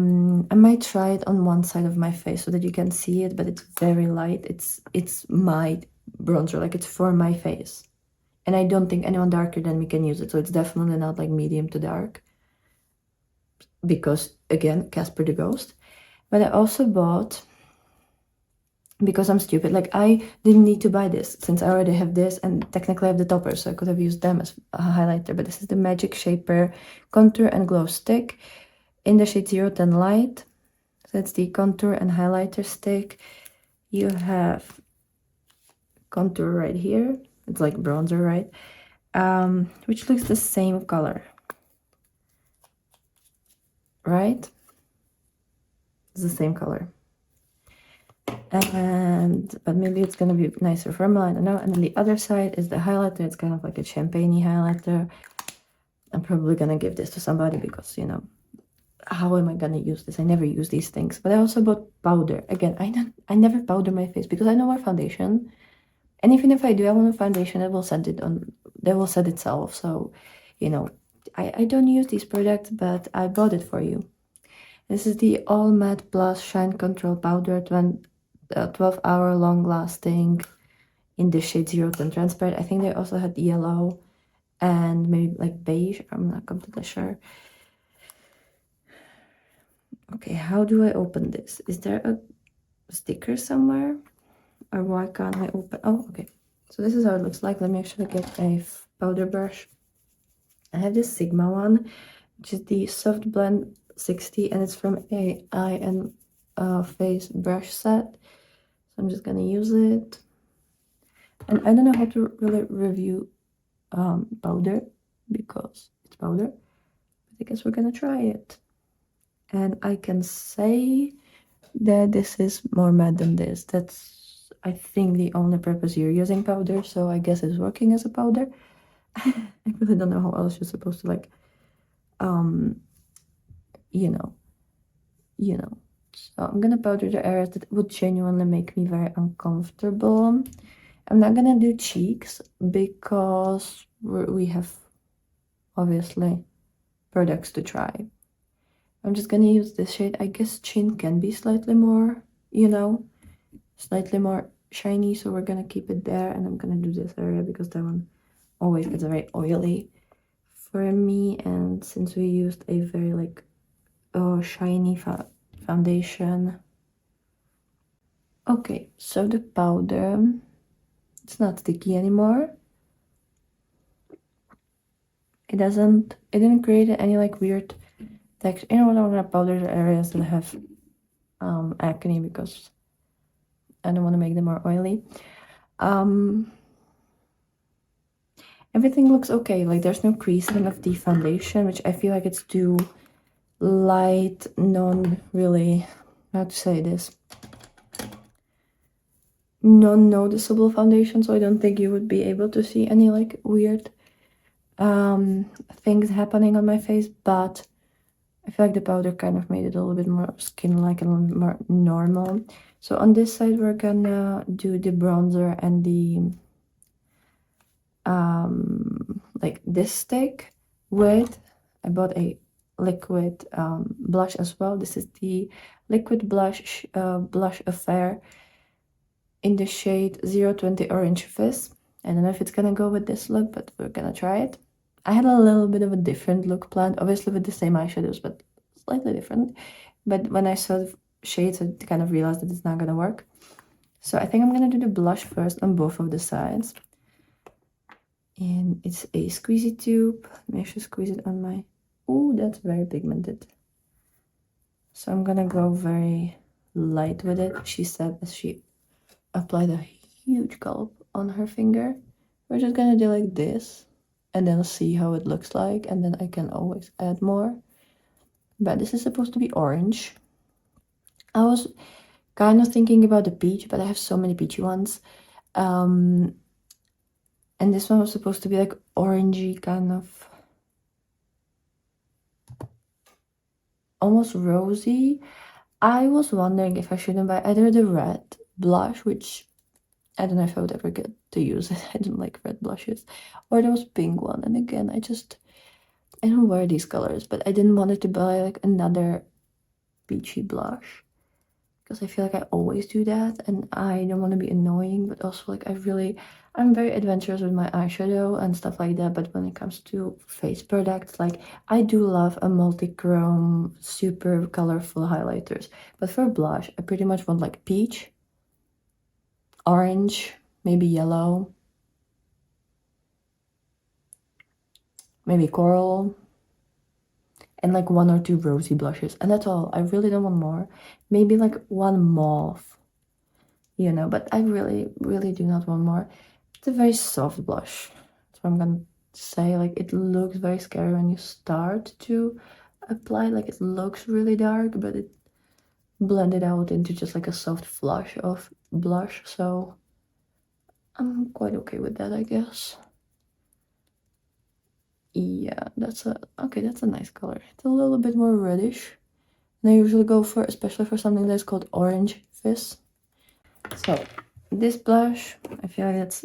might try it on one side of my face so that you can see it, but it's very light. It's my bronzer, like it's for my face. And I don't think anyone darker than me can use it, so it's definitely not like medium to dark. Because, again, Casper the Ghost. But I also bought, because I'm stupid, like I didn't need to buy this since I already have this, and technically I have the toppers, so I could have used them as a highlighter. But this is the Magic Shaper Contour and Glow Stick in the shade 010 Light. So it's the contour and highlighter stick. You have contour right here. It's like bronzer, right? Which looks the same color, right? It's the same color. But maybe it's gonna be nicer formula, I don't know. And then the other side is the highlighter. It's kind of like a champagne highlighter. I'm probably gonna give this to somebody because, you know, how am I gonna use this? I never use these things. But I also bought powder. Again, I never powder my face because I know my foundation. And even if I do, I want a foundation that will set itself. So, you know, I don't use these products, but I bought it for you. This is the All Matte Plus Shine Control Powder, 12-hour long lasting in the shade 010 Transparent. I think they also had yellow and maybe like beige. I'm not completely sure. Okay, how do I open this? Is there a sticker somewhere? Or why can't I open? Oh, okay. So this is how it looks like. Let me actually get a powder brush. I have this Sigma one, which is the Soft Blend 60, and it's from a eye and face brush set. So I'm just gonna use it. And I don't know how to really review powder because it's powder. But I guess we're gonna try it. And I can say that this is more matte than this. That's, I think, the only purpose you're using powder, so I guess it's working as a powder. I really don't know how else you're supposed to like, you know. So I'm gonna powder the areas that would genuinely make me very uncomfortable. I'm not gonna do cheeks because we have obviously products to try. I'm just gonna use this shade. I guess chin can be slightly more, slightly more shiny, so we're gonna keep it there, and I'm gonna do this area because that one always gets very oily for me, and since we used a very like shiny foundation. Okay, so the powder, it's not sticky anymore. It didn't create any like weird texture. You know what, I'm gonna powder the areas that have acne because I don't want to make them more oily. Everything looks okay. Like there's no creasing of the foundation, which I feel like it's too light, really, how to say this, non-noticeable foundation, so I don't think you would be able to see any like weird things happening on my face, but I feel like the powder kind of made it a little bit more skin-like and a little bit more normal. So on this side we're gonna do the bronzer and the like this stick with, I bought a liquid blush as well. This is the liquid blush affair in the shade 020 Orange Fizz. I don't know if it's gonna go with this look, but we're gonna try it. I had a little bit of a different look planned, obviously with the same eyeshadows, but slightly different. But when I saw the shades, I kind of realized that it's not gonna work. So I think I'm gonna do the blush first on both of the sides. And it's a squeezy tube. Let me actually squeeze it on my... Oh, that's very pigmented. So I'm gonna go very light with it, she said as she applied a huge gulp on her finger. We're just gonna do like this and then see how it looks like, and then I can always add more. But this is supposed to be orange. I was kind of thinking about the peach, but I have so many peachy ones. And this one was supposed to be like orangey, kind of almost rosy. I was wondering if I shouldn't buy either the red blush, which I don't know if I would ever get to use it. I don't like red blushes. Or there was pink one. And again, I don't wear these colors, but I didn't want it to buy like another peachy blush because I feel like I always do that and I don't want to be annoying, but also like I'm very adventurous with my eyeshadow and stuff like that, but when it comes to face products, like I do love a multi-chrome, super colorful highlighters, but for blush, I pretty much want like peach, orange, maybe yellow, maybe coral, and like one or two rosy blushes, and that's all. I really don't want more. Maybe like one mauve, but I really do not want more. It's a very soft blush. That's what I'm gonna say. Like it looks very scary when you start to apply. Like it looks really dark, but it blended out into just like a soft flush of blush. So I'm quite okay with that, I guess. Yeah, that's a nice color. It's a little bit more reddish than I usually go for, especially for something that's called Orange Fizz. So this blush, I feel like that's,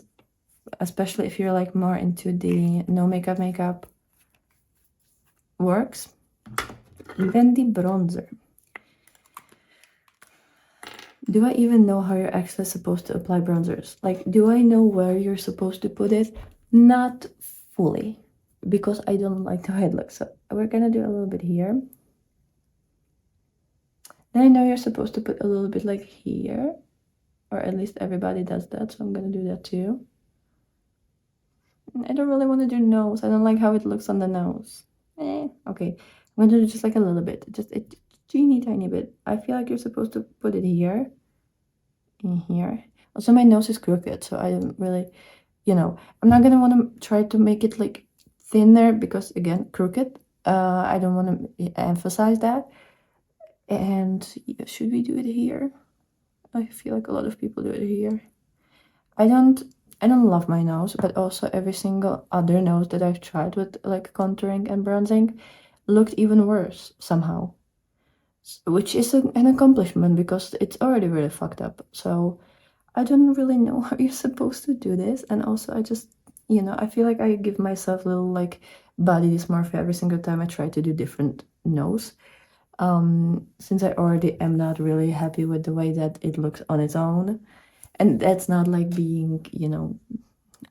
especially if you're like more into the no makeup works. Then the bronzer. Do I even know how you're actually supposed to apply bronzers? Like, do I know where you're supposed to put it? Not fully. because I don't like the way it looks. So we're gonna do a little bit here. Then I know you're supposed to put a little bit like here, or at least everybody does that, so I'm gonna do that too. I don't really want to do nose. I don't like how it looks on the nose. Okay. I'm gonna do just like a little bit, just a teeny tiny bit. I feel like you're supposed to put it here, in here. Also, my nose is crooked, so I don't really, I'm not gonna want to try to make it like thinner because again, crooked. I don't want to emphasize that. And should we do it here? I feel like a lot of people do it here. I don't love my nose, but also every single other nose that I've tried with like contouring and bronzing looked even worse somehow. Which is an accomplishment because it's already really fucked up. So I don't really know how you're supposed to do this. And also I just, I feel like I give myself little like body dysmorphia every single time I try to do different nose. Since I already am not really happy with the way that it looks on its own. And that's not like being,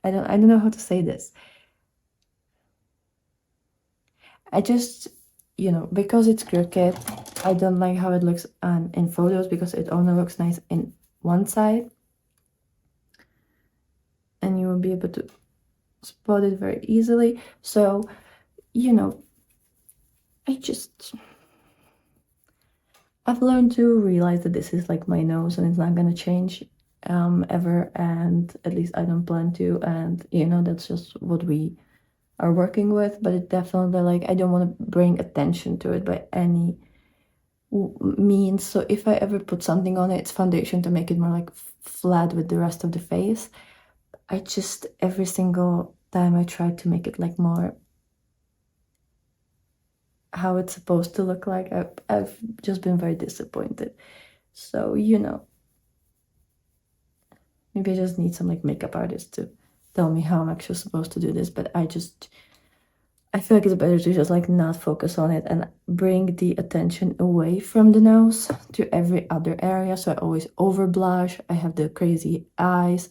I don't know how to say this. I just, because it's crooked, I don't like how it looks in photos because it only looks nice in one side. And you will be able to spot it very easily. So, I've learned to realize that this is like my nose and it's not gonna change ever, and at least I don't plan to, and that's just what we are working with. But it definitely, like, I don't want to bring attention to it by any means. So if I ever put something on it, it's foundation to make it more like flat with the rest of the face. I just, every single time I try to make it like more how it's supposed to look like, I've just been very disappointed. So maybe I just need some like makeup artist to tell me how I'm actually supposed to do this. But I feel like it's better to just like not focus on it and bring the attention away from the nose to every other area. So I always over blush. I have the crazy eyes.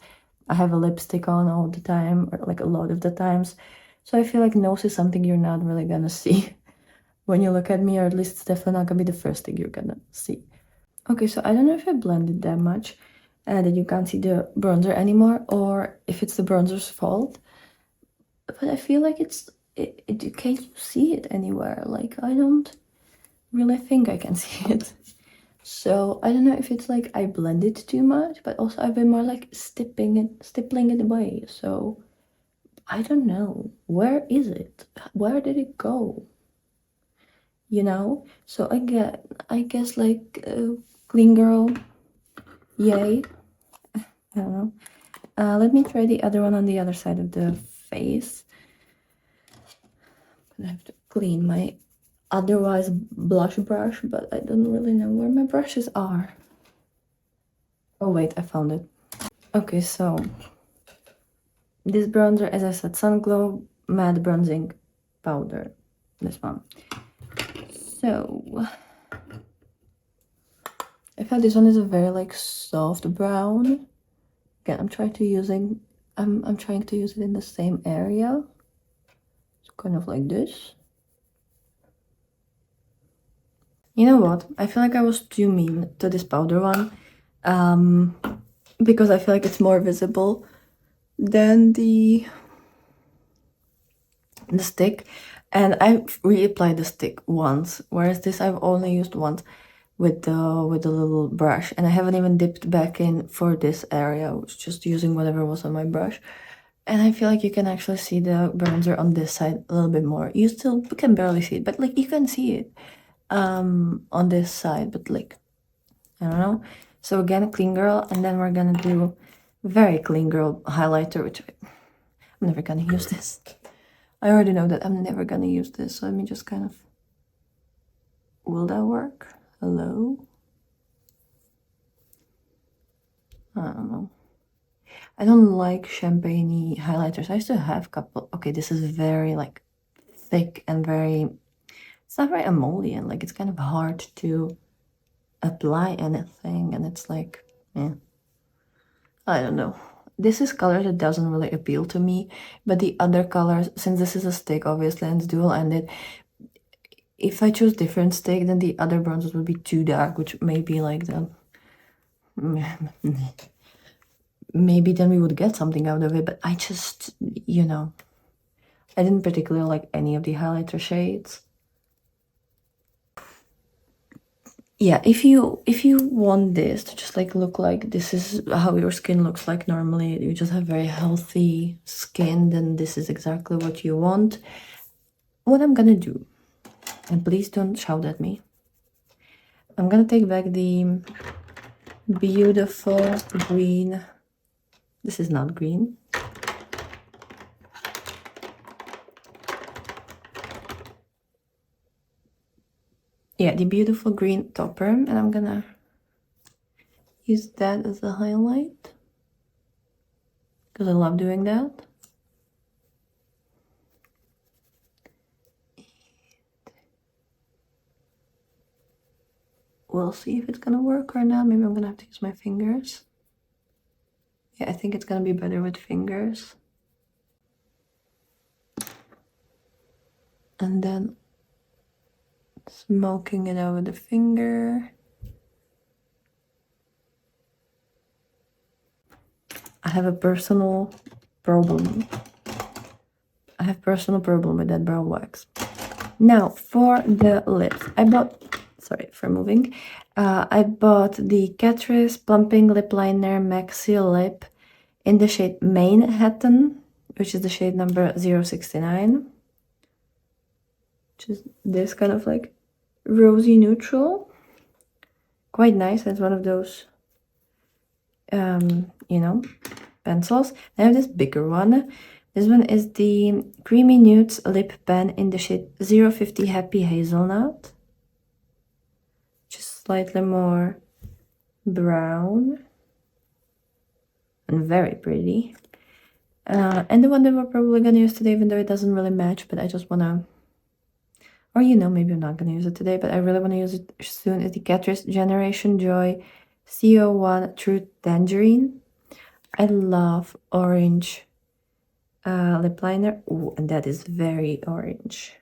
I have a lipstick on all the time, or like a lot of the times. So I feel like nose is something you're not really gonna see when you look at me, or at least it's definitely not gonna be the first thing you're gonna see. Okay, so I don't know if I blended that much that you can't see the bronzer anymore, or if it's the bronzer's fault. But I feel like can't you see it anywhere? Like, I don't really think I can see it. So I don't know if it's like I blended too much, but also I've been more like stippling it away. So I don't know. Where is it? Where did it go? So I guess like clean girl, yay. I don't know. Let me try the other one on the other side of the face. I have to clean my otherwise blush brush, but I don't really know where my brushes are. Oh wait, I found it. Okay, so this bronzer, as I said, Sun Glow Matte Bronzing Powder. This one. So I feel this one is a very like soft brown. Again, I'm trying to use it in the same area. It's kind of like this. You know what? I feel like I was too mean to this powder one. Because I feel like it's more visible than the stick. And I've reapplied the stick once, whereas this I've only used once with the little brush, and I haven't even dipped back in for this area. I was just using whatever was on my brush. And I feel like you can actually see the bronzer on this side a little bit more. You still can barely see it, but like you can see it on this side, but like, I don't know. So again, clean girl, and then we're gonna do very clean girl highlighter, which I'm never gonna use this. I already know that I'm never gonna use this, so let me just kind of, will that work? Hello? I don't know. I don't like champagne highlighters. I used to have a couple. Okay, this is very like thick and it's not very emollient. Like, it's kind of hard to apply anything, and it's like, yeah, I don't know. this is color that doesn't really appeal to me, but the other colors, since this is a stick obviously and it's dual-ended, if I choose different stick, then the other bronzers would be too dark, which may be like the maybe then we would get something out of it, but I just, you know, I didn't particularly like any of the highlighter shades. Yeah, if you want this to just like look like this is how your skin looks like normally, you just have very healthy skin, then this is exactly what you want. What I'm gonna do, and please don't shout at me, I'm gonna take back the beautiful green. This is not green. Yeah, the beautiful green topper, and I'm gonna use that as a highlight because I love doing that. We'll see if it's gonna work or not. Maybe I'm gonna have to use my fingers. Yeah, I think it's gonna be better with fingers. And then smoking it out with the finger. I have a personal problem. I have personal problem with that brow wax. Now for the lips, I bought, sorry for moving, I bought the Catrice Plumping Lip Liner Maxi Lip in the shade Manhattan, which is the shade number 069, which is this kind of like rosy neutral. Quite nice. It's one of those, you know, pencils. I have this bigger one. This one is the Creamy Nudes Lip Pen in the shade 050 Happy Hazelnut. Just slightly more brown and very pretty. And the one that we're probably gonna use today, even though it doesn't really match, but I just wanna, or you know, maybe I'm not gonna use it today, but I really wanna use it soon, is the Catrice Generation Joy CO1 True Tangerine. I love orange lip liner. Ooh, and that is very orange.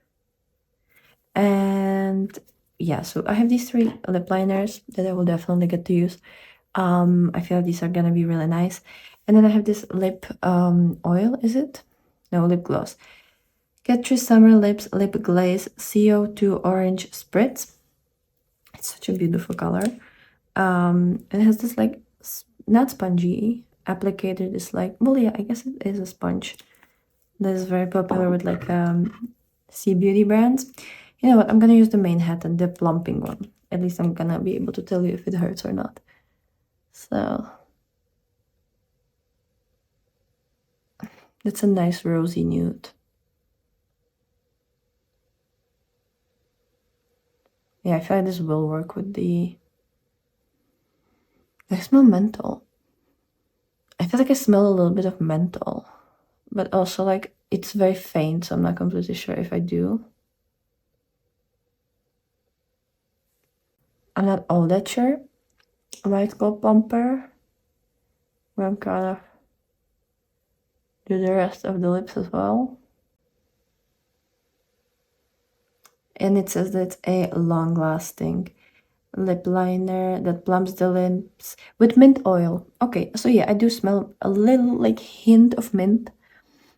And yeah, so I have these 3 lip liners that I will definitely get to use. I feel like these are gonna be really nice. And then I have this lip oil, is it? No, lip gloss. Catrice Summer Lips Lip Glaze CO2 Orange Spritz. It's such a beautiful color. It has this like, not spongy applicator, this like, well yeah, I guess it is a sponge. That is very popular with like C beauty brands. You know what, I'm gonna use the Manhattan, the plumping one. At least I'm gonna be able to tell you if it hurts or not. So it's a nice rosy nude. Yeah, I feel like this will work with the... I smell menthol. I feel like I smell a little bit of menthol, but also like it's very faint, so I'm not completely sure if I do. I'm not all that sure why it's called Pumper. But I'm gonna do the rest of the lips as well. And it says that it's a long-lasting lip liner that plumps the lips with mint oil. Okay, so yeah, I do smell a little like hint of mint.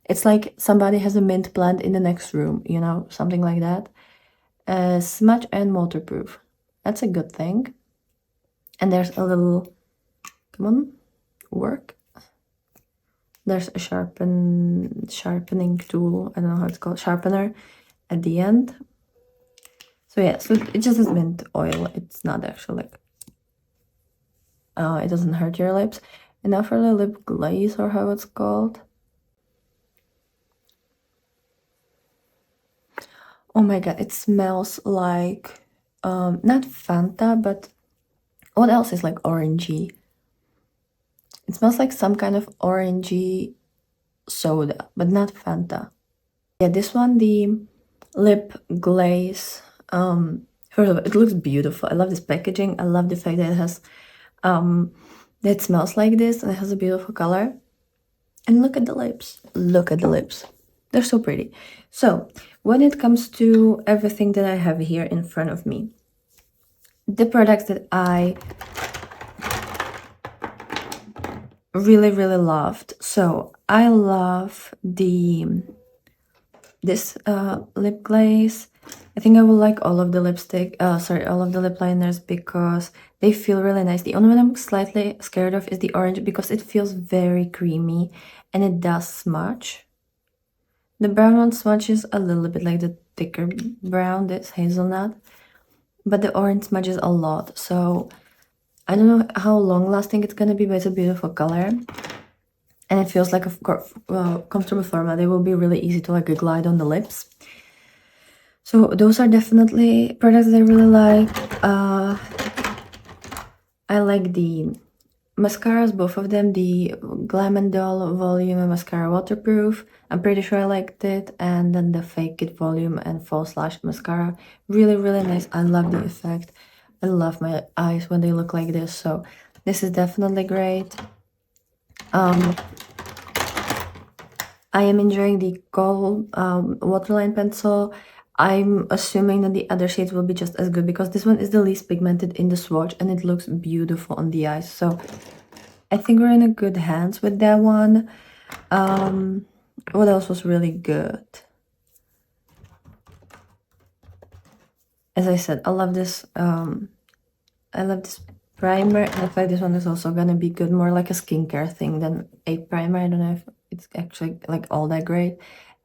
It's like somebody has a mint plant in the next room, you know, something like that. Smudge and waterproof. That's a good thing. And there's a little, come on, work. There's a sharpening tool, I don't know how it's called, sharpener at the end. So yeah, so it just has mint oil. It's not actually like, it doesn't hurt your lips. And now for the lip glaze, or how it's called. Oh my god, it smells like, not Fanta, but what else is like orangey? It smells like some kind of orangey soda, but not Fanta. Yeah, this one, the lip glaze. First of all, it looks beautiful. I love this packaging. I love the fact that it has, that it smells like this and it has a beautiful color. And look at the lips. Look at the lips. They're so pretty. So, when it comes to everything that I have here in front of me, the products that I really, really loved. So, I love this lip glaze. I think I will like all of the all of the lip liners because they feel really nice. The only one I'm slightly scared of is the orange because it feels very creamy and it does smudge. The brown one smudges a little bit like the thicker brown, this hazelnut, but the orange smudges a lot. So I don't know how long lasting it's gonna be, but it's a beautiful color. And it feels like a comfortable formula. They will be really easy to like glide on the lips. So those are definitely products that I really like. I like the mascaras, both of them, the Glam and Doll Volume and Mascara Waterproof. I'm pretty sure I liked it. And then the Fake It Volume and False Lash Mascara. Really, really nice. I love the effect. I love my eyes when they look like this. So this is definitely great. I am enjoying the gold waterline pencil. I'm assuming that the other shades will be just as good because this one is the least pigmented in the swatch and it looks beautiful on the eyes. So I think we're in a good hands with that one. What else was really good? As I said, I love this primer, and I feel like this one is also gonna be good, more like a skincare thing than a primer. I don't know if it's actually like all that great.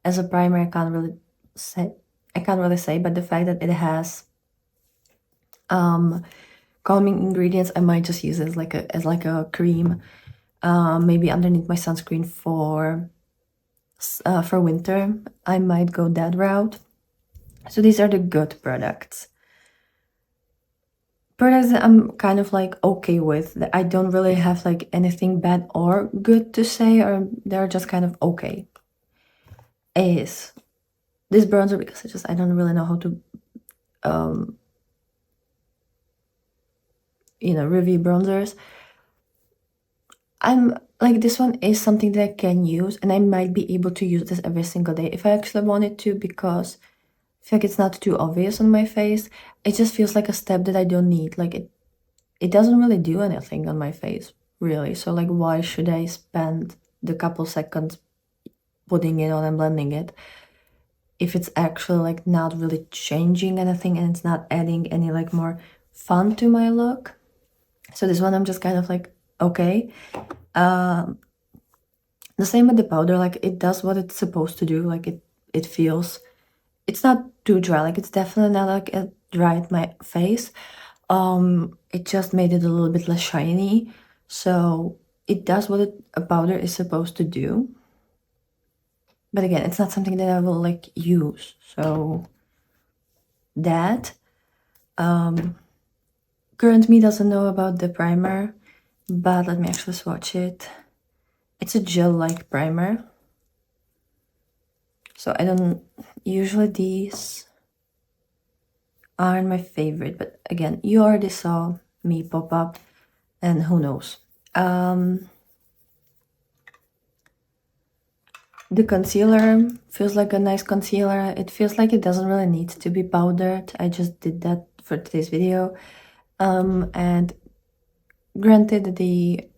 As a primer, I can't really say, but the fact that it has calming ingredients, I might just use it as like a cream, maybe underneath my sunscreen for winter. I might go that route. So these are the good products. Products that I'm kind of like okay with, that I don't really have like anything bad or good to say, or they're just kind of okay, is this bronzer, because I don't really know how to review bronzers. I'm like, this one is something that I can use, and I might be able to use this every single day if I actually wanted to, because I feel like it's not too obvious on my face. It just feels like a step that I don't need. Like it doesn't really do anything on my face, really. So like, why should I spend the couple seconds putting it on and blending it if it's actually like not really changing anything and it's not adding any like more fun to my look? So this one I'm just kind of like, okay. The same with the powder, like it does what it's supposed to do. Like it feels, it's not too dry, like it's definitely not like it dried my face. It just made it a little bit less shiny. So it does what a powder is supposed to do. But again, it's not something that I will like use. So that current me doesn't know about the primer, but let me actually swatch it. It's a gel-like primer. So I don't usually, these aren't my favorite, but again, you already saw me pop up, and who knows. The concealer feels like a nice concealer. It feels like it doesn't really need to be powdered. I just did that for today's video. And granted, the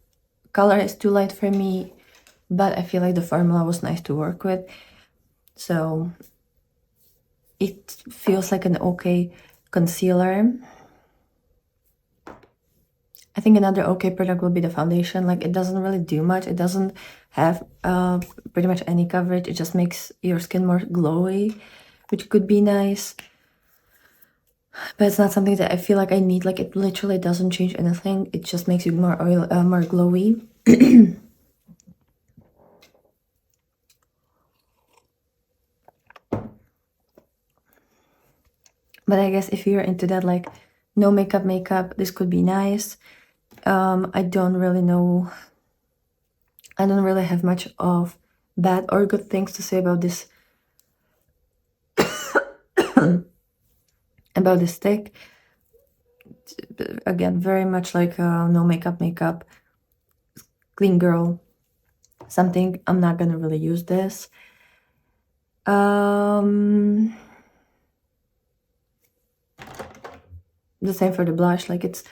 color is too light for me, but I feel like the formula was nice to work with. So it feels like an okay concealer. I think another okay product will be the foundation. Like, it doesn't really do much. It doesn't have pretty much any coverage. It just makes your skin more glowy, which could be nice. But it's not something that I feel like I need. Like, it literally doesn't change anything. It just makes you more more glowy. But I guess if you're into that, like, no makeup, this could be nice. I don't really know. I don't really have much of bad or good things to say about this about this stick. Again, very much like no makeup, clean girl something I'm not gonna really use this. The same for the blush, like it's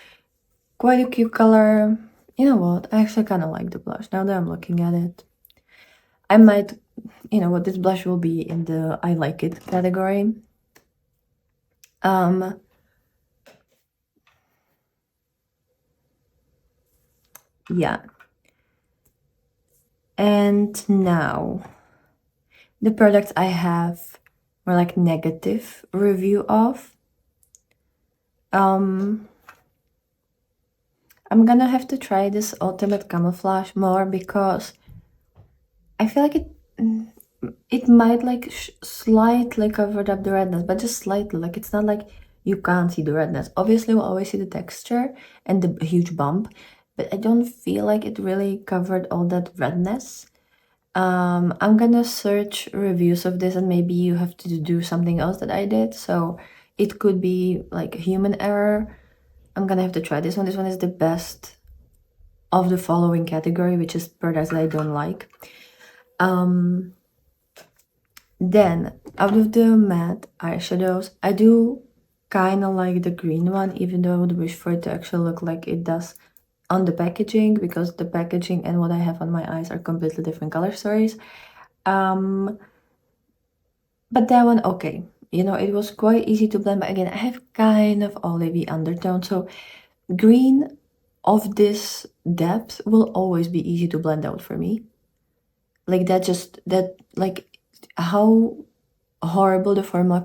quite a cute color. You know what, I actually kind of like the blush now that I'm looking at it. I might, you know what, this blush will be in the I like it category. Yeah. And now the products I have more like negative review of. I'm gonna have to try this Ultimate Camouflage more because I feel like it might like slightly covered up the redness, but just slightly. Like it's not like you can't see the redness. Obviously, we'll always see the texture and the huge bump, but I don't feel like it really covered all that redness. I'm gonna search reviews of this, and maybe you have to do something else that I did. So it could be like human error. I'm gonna have to try this one. This one is the best of the following category, which is products that I don't like. Then out of the matte eyeshadows, I do kind of like the green one, even though I would wish for it to actually look like it does on the packaging, because the packaging and what I have on my eyes are completely different color stories. But that one, okay. You know, it was quite easy to blend, but again, I have kind of olivey undertone, so green of this depth will always be easy to blend out for me. Like that like how horrible the formula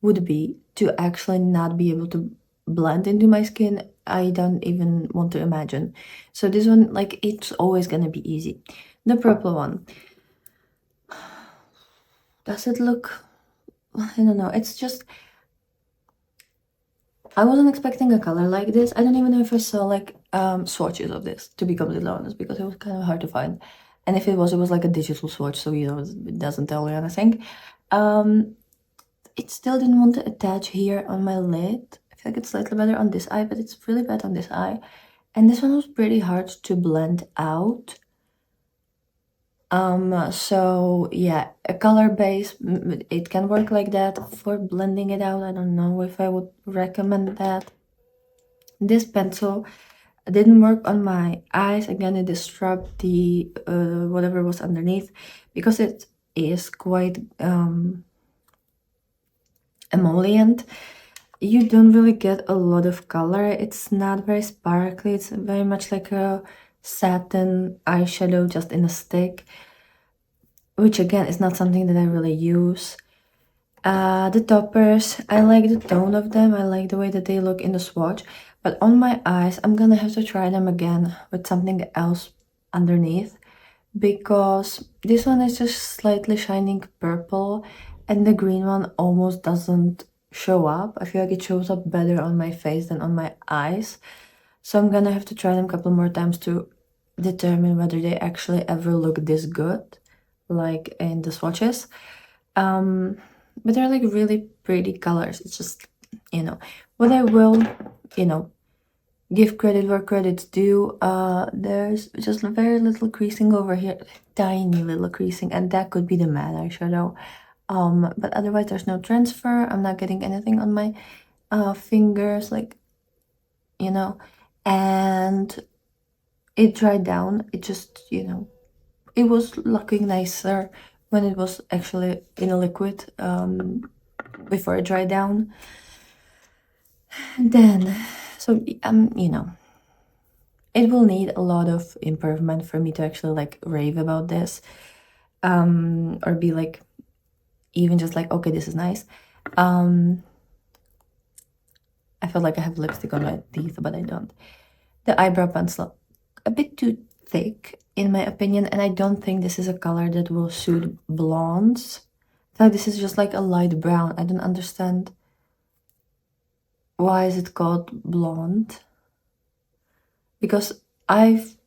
would be to actually not be able to blend into my skin. I don't even want to imagine. So this one, like, it's always gonna be easy. The purple one, does it look, I don't know, it's just, I wasn't expecting a color like this. I don't even know if I saw like swatches of this, to be completely honest, because it was kind of hard to find. And if it was like a digital swatch, so you know it doesn't tell you anything. It still didn't want to attach here on my lid. I feel like it's slightly better on this eye, but it's really bad on this eye. And this one was pretty hard to blend out. So yeah, a color base, it can work like that. For blending it out, I don't know if I would recommend that. This pencil didn't work on my eyes. Again, it disrupted the whatever was underneath, because it is quite emollient. You don't really get a lot of color. It's not very sparkly. It's very much like a satin eyeshadow just in a stick, which again is not something that I really use. The toppers, I like the tone of them. I like the way that they look in the swatch, but on my eyes, I'm gonna have to try them again with something else underneath, because this one is just slightly shining purple and the green one almost doesn't show up. I feel like it shows up better on my face than on my eyes. So I'm gonna have to try them a couple more times to determine whether they actually ever look this good, like in the swatches. But they're like really pretty colors. It's just, you know, what I will, you know, give credit where credit's due. There's just very little creasing over here, tiny little creasing, and that could be the matte eyeshadow. But otherwise there's no transfer. I'm not getting anything on my fingers, like, you know, and it dried down. It just, you know, it was looking nicer when it was actually in a liquid before it dried down. And then, so you know, it will need a lot of improvement for me to actually like rave about this, or be like, even just like, okay, this is nice. I feel like I have lipstick on my teeth, but I don't. The eyebrow pencil, a bit too thick in my opinion, and I don't think this is a color that will suit blondes. I feel like this is just like a light brown. I don't understand why is it called blonde, because I've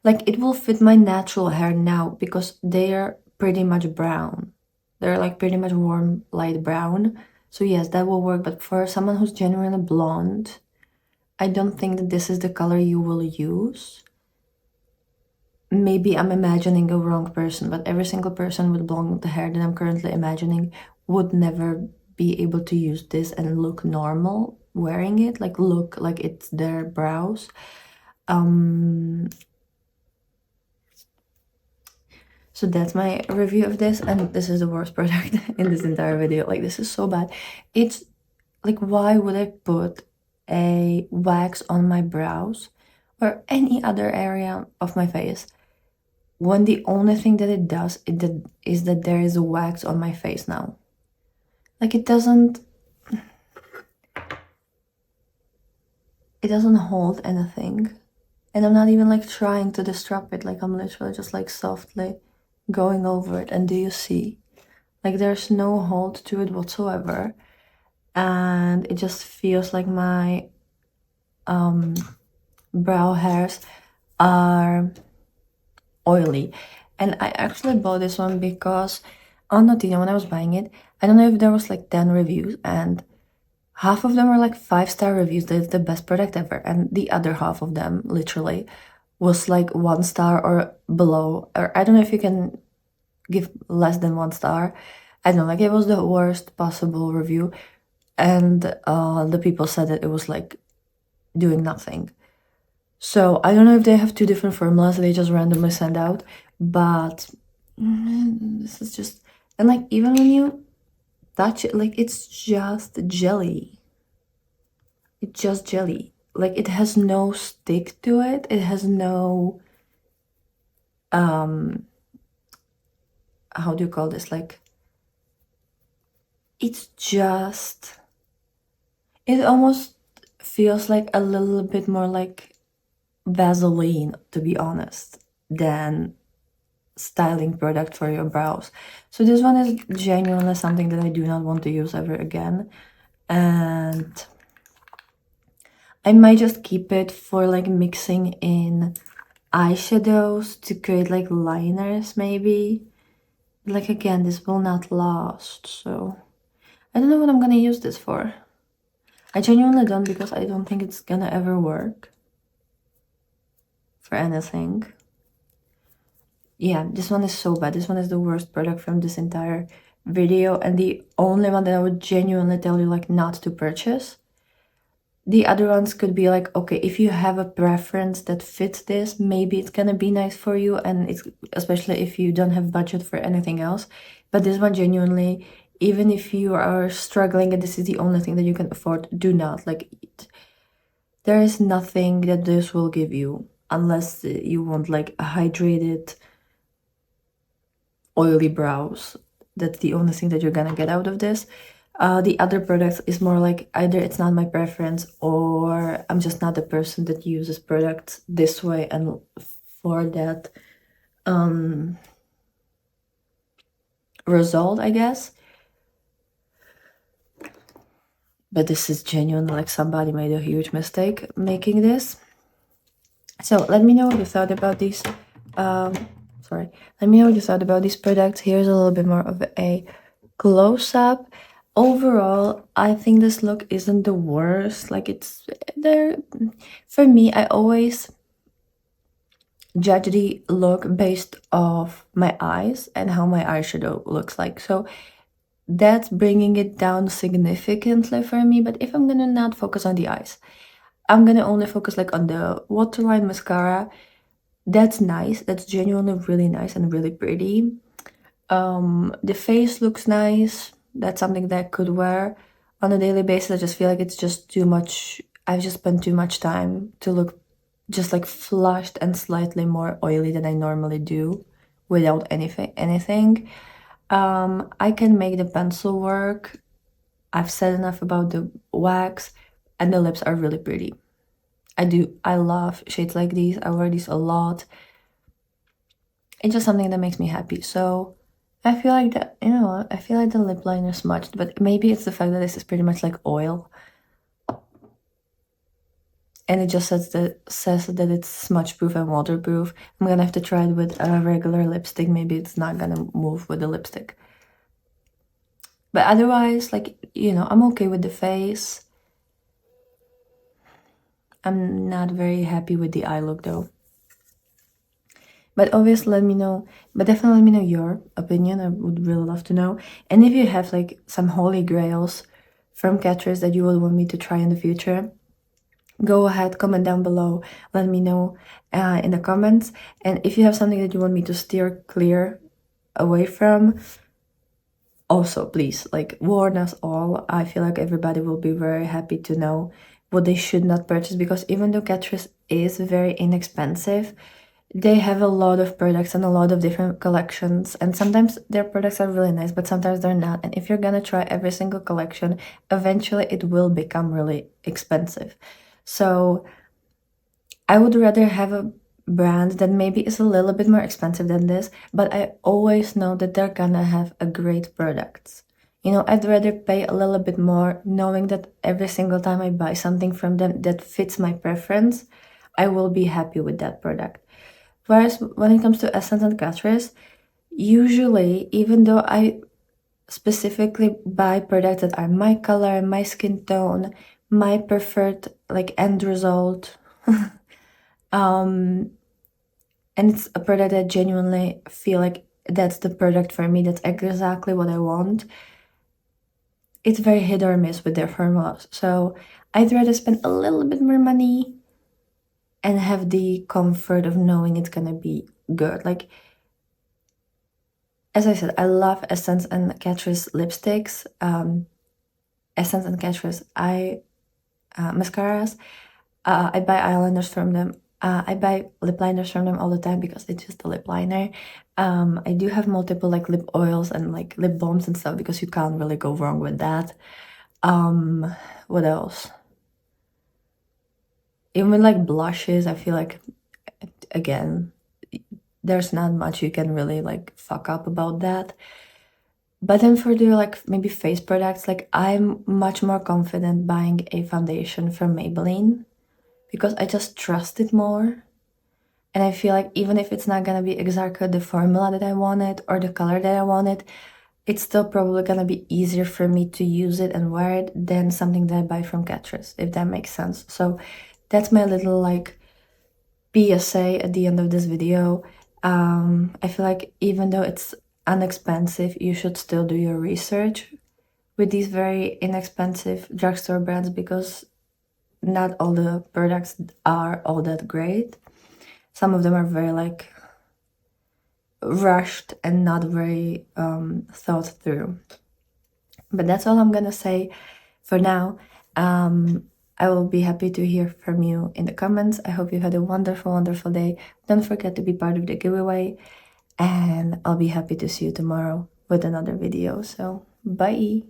like, it will fit my natural hair now because they're pretty much brown. They're like pretty much warm light brown. So yes, that will work, but for someone who's genuinely blonde, I don't think that this is the color you will use. maybe I'm imagining a wrong person, but every single person with blonde hair that I'm currently imagining would never be able to use this and look normal wearing it, like look like it's their brows. So that's my review of this, and this is the worst product in this entire video. Like, this is so bad. It's like, why would I put a wax on my brows or any other area of my face when the only thing that it does is that there is a wax on my face now? Like, it doesn't hold anything, and I'm not even like trying to disrupt it. Like, I'm literally just like softly going over it, and do you see? Like, there's no hold to it whatsoever, and it just feels like my brow hairs are oily. And I actually bought this one because on Notino, when I was buying it, I don't know if there was like 10 reviews, and half of them were like 5-star reviews that it's the best product ever, and the other half of them literally was like 1 star or below, or I don't know if you can give less than 1 star. I don't know, like, it was the worst possible review, and the people said that it was like doing nothing. So I don't know if they have 2 different formulas they just randomly send out, but this is just, and like, even when you touch it, like, it's just jelly. It's just jelly. Like, it has no stick to it. It has no, how do you call this? Like, it's just, it almost feels like a little bit more like Vaseline, to be honest, than styling product for your brows. So this one is genuinely something that I do not want to use ever again, and I might just keep it for like mixing in eyeshadows to create like liners maybe. Like, again, this will not last, so I don't know what I'm gonna use this for. I genuinely don't, because I don't think it's gonna ever work for anything. Yeah, this one is so bad. This one is the worst product from this entire video, and the only one that I would genuinely tell you like not to purchase. The other ones could be like, okay, if you have a preference that fits this, maybe it's gonna be nice for you, and it's especially if you don't have budget for anything else. But this one, genuinely, even if you are struggling and this is the only thing that you can afford, do not like it. There is nothing that this will give you, unless you want like a hydrated oily brows. That's the only thing that you're gonna get out of this. The other products is more like, either it's not my preference, or I'm just not the person that uses products this way and for that result, I guess. But this is genuinely like somebody made a huge mistake making this. So let me know what you thought about these. Let me know what you thought about these products. Here's a little bit more of a close-up. Overall, I think this look isn't the worst. Like, it's there. For me, I always judge the look based off my eyes and how my eyeshadow looks like. So that's bringing it down significantly for me. But if I'm gonna not focus on the eyes, I'm gonna only focus like on the waterline mascara. That's nice. That's genuinely really nice and really pretty. The face looks nice. That's something that I could wear on a daily basis. I just feel like it's just too much. I've just spent too much time to look just like flushed and slightly more oily than I normally do without anything. I can make the pencil work. I've said enough about the wax, and the lips are really pretty. I love shades like these. I wear these a lot. It's just something that makes me happy. So I feel like that, I feel like the lip liner smudged, but maybe it's the fact that this is pretty much like oil. And it just says that it's smudge proof and waterproof. I'm gonna have to try it with a regular lipstick. Maybe it's not gonna move with the lipstick. But otherwise, like, I'm okay with the face. I'm not very happy with the eye look though. But always let me know, but definitely let me know your opinion. I would really love to know. And if you have like some holy grails from Catrice that you would want me to try in the future, go ahead, comment down below, let me know in the comments. And if you have something that you want me to steer clear away from, also please like warn us all. I feel like everybody will be very happy to know what they should not purchase, because even though Catrice is very inexpensive, they have a lot of products and a lot of different collections, and sometimes their products are really nice, but sometimes they're not. And if you're gonna try every single collection, eventually it will become really expensive. So I would rather have a brand that maybe is a little bit more expensive than this, but I always know that they're gonna have a great products. You know, I'd rather pay a little bit more knowing that every single time I buy something from them that fits my preference, I will be happy with that product. Whereas when it comes to Essence and Catrice, usually, even though I specifically buy products that are my color, my skin tone, my preferred like end result, and it's a product that genuinely feel like that's the product for me, that's exactly what I want, it's very hit or miss with their formulas. So I'd rather spend a little bit more money and have the comfort of knowing it's gonna be good. Like, as I said, I love Essence and Catrice lipsticks, Essence and Catrice mascaras. I buy eyeliners from them. I buy lip liners from them all the time because it's just a lip liner. I do have multiple like lip oils and like lip balms and stuff because you can't really go wrong with that. What else? Even with like blushes, I feel like, again, there's not much you can really like fuck up about that. But then for the like maybe face products, like I'm much more confident buying a foundation from Maybelline because I just trust it more. And I feel like even if it's not gonna be exactly the formula that I wanted or the color that I wanted, it's still probably gonna be easier for me to use it and wear it than something that I buy from Catrice, if that makes sense. So that's my little like PSA at the end of this video. I feel like even though it's inexpensive, you should still do your research with these very inexpensive drugstore brands because not all the products are all that great. Some of them are very like rushed and not very thought through. But that's all I'm gonna say for now. I will be happy to hear from you in the comments. I hope you had a wonderful, wonderful day. Don't forget to be part of the giveaway, and I'll be happy to see you tomorrow with another video. So, bye!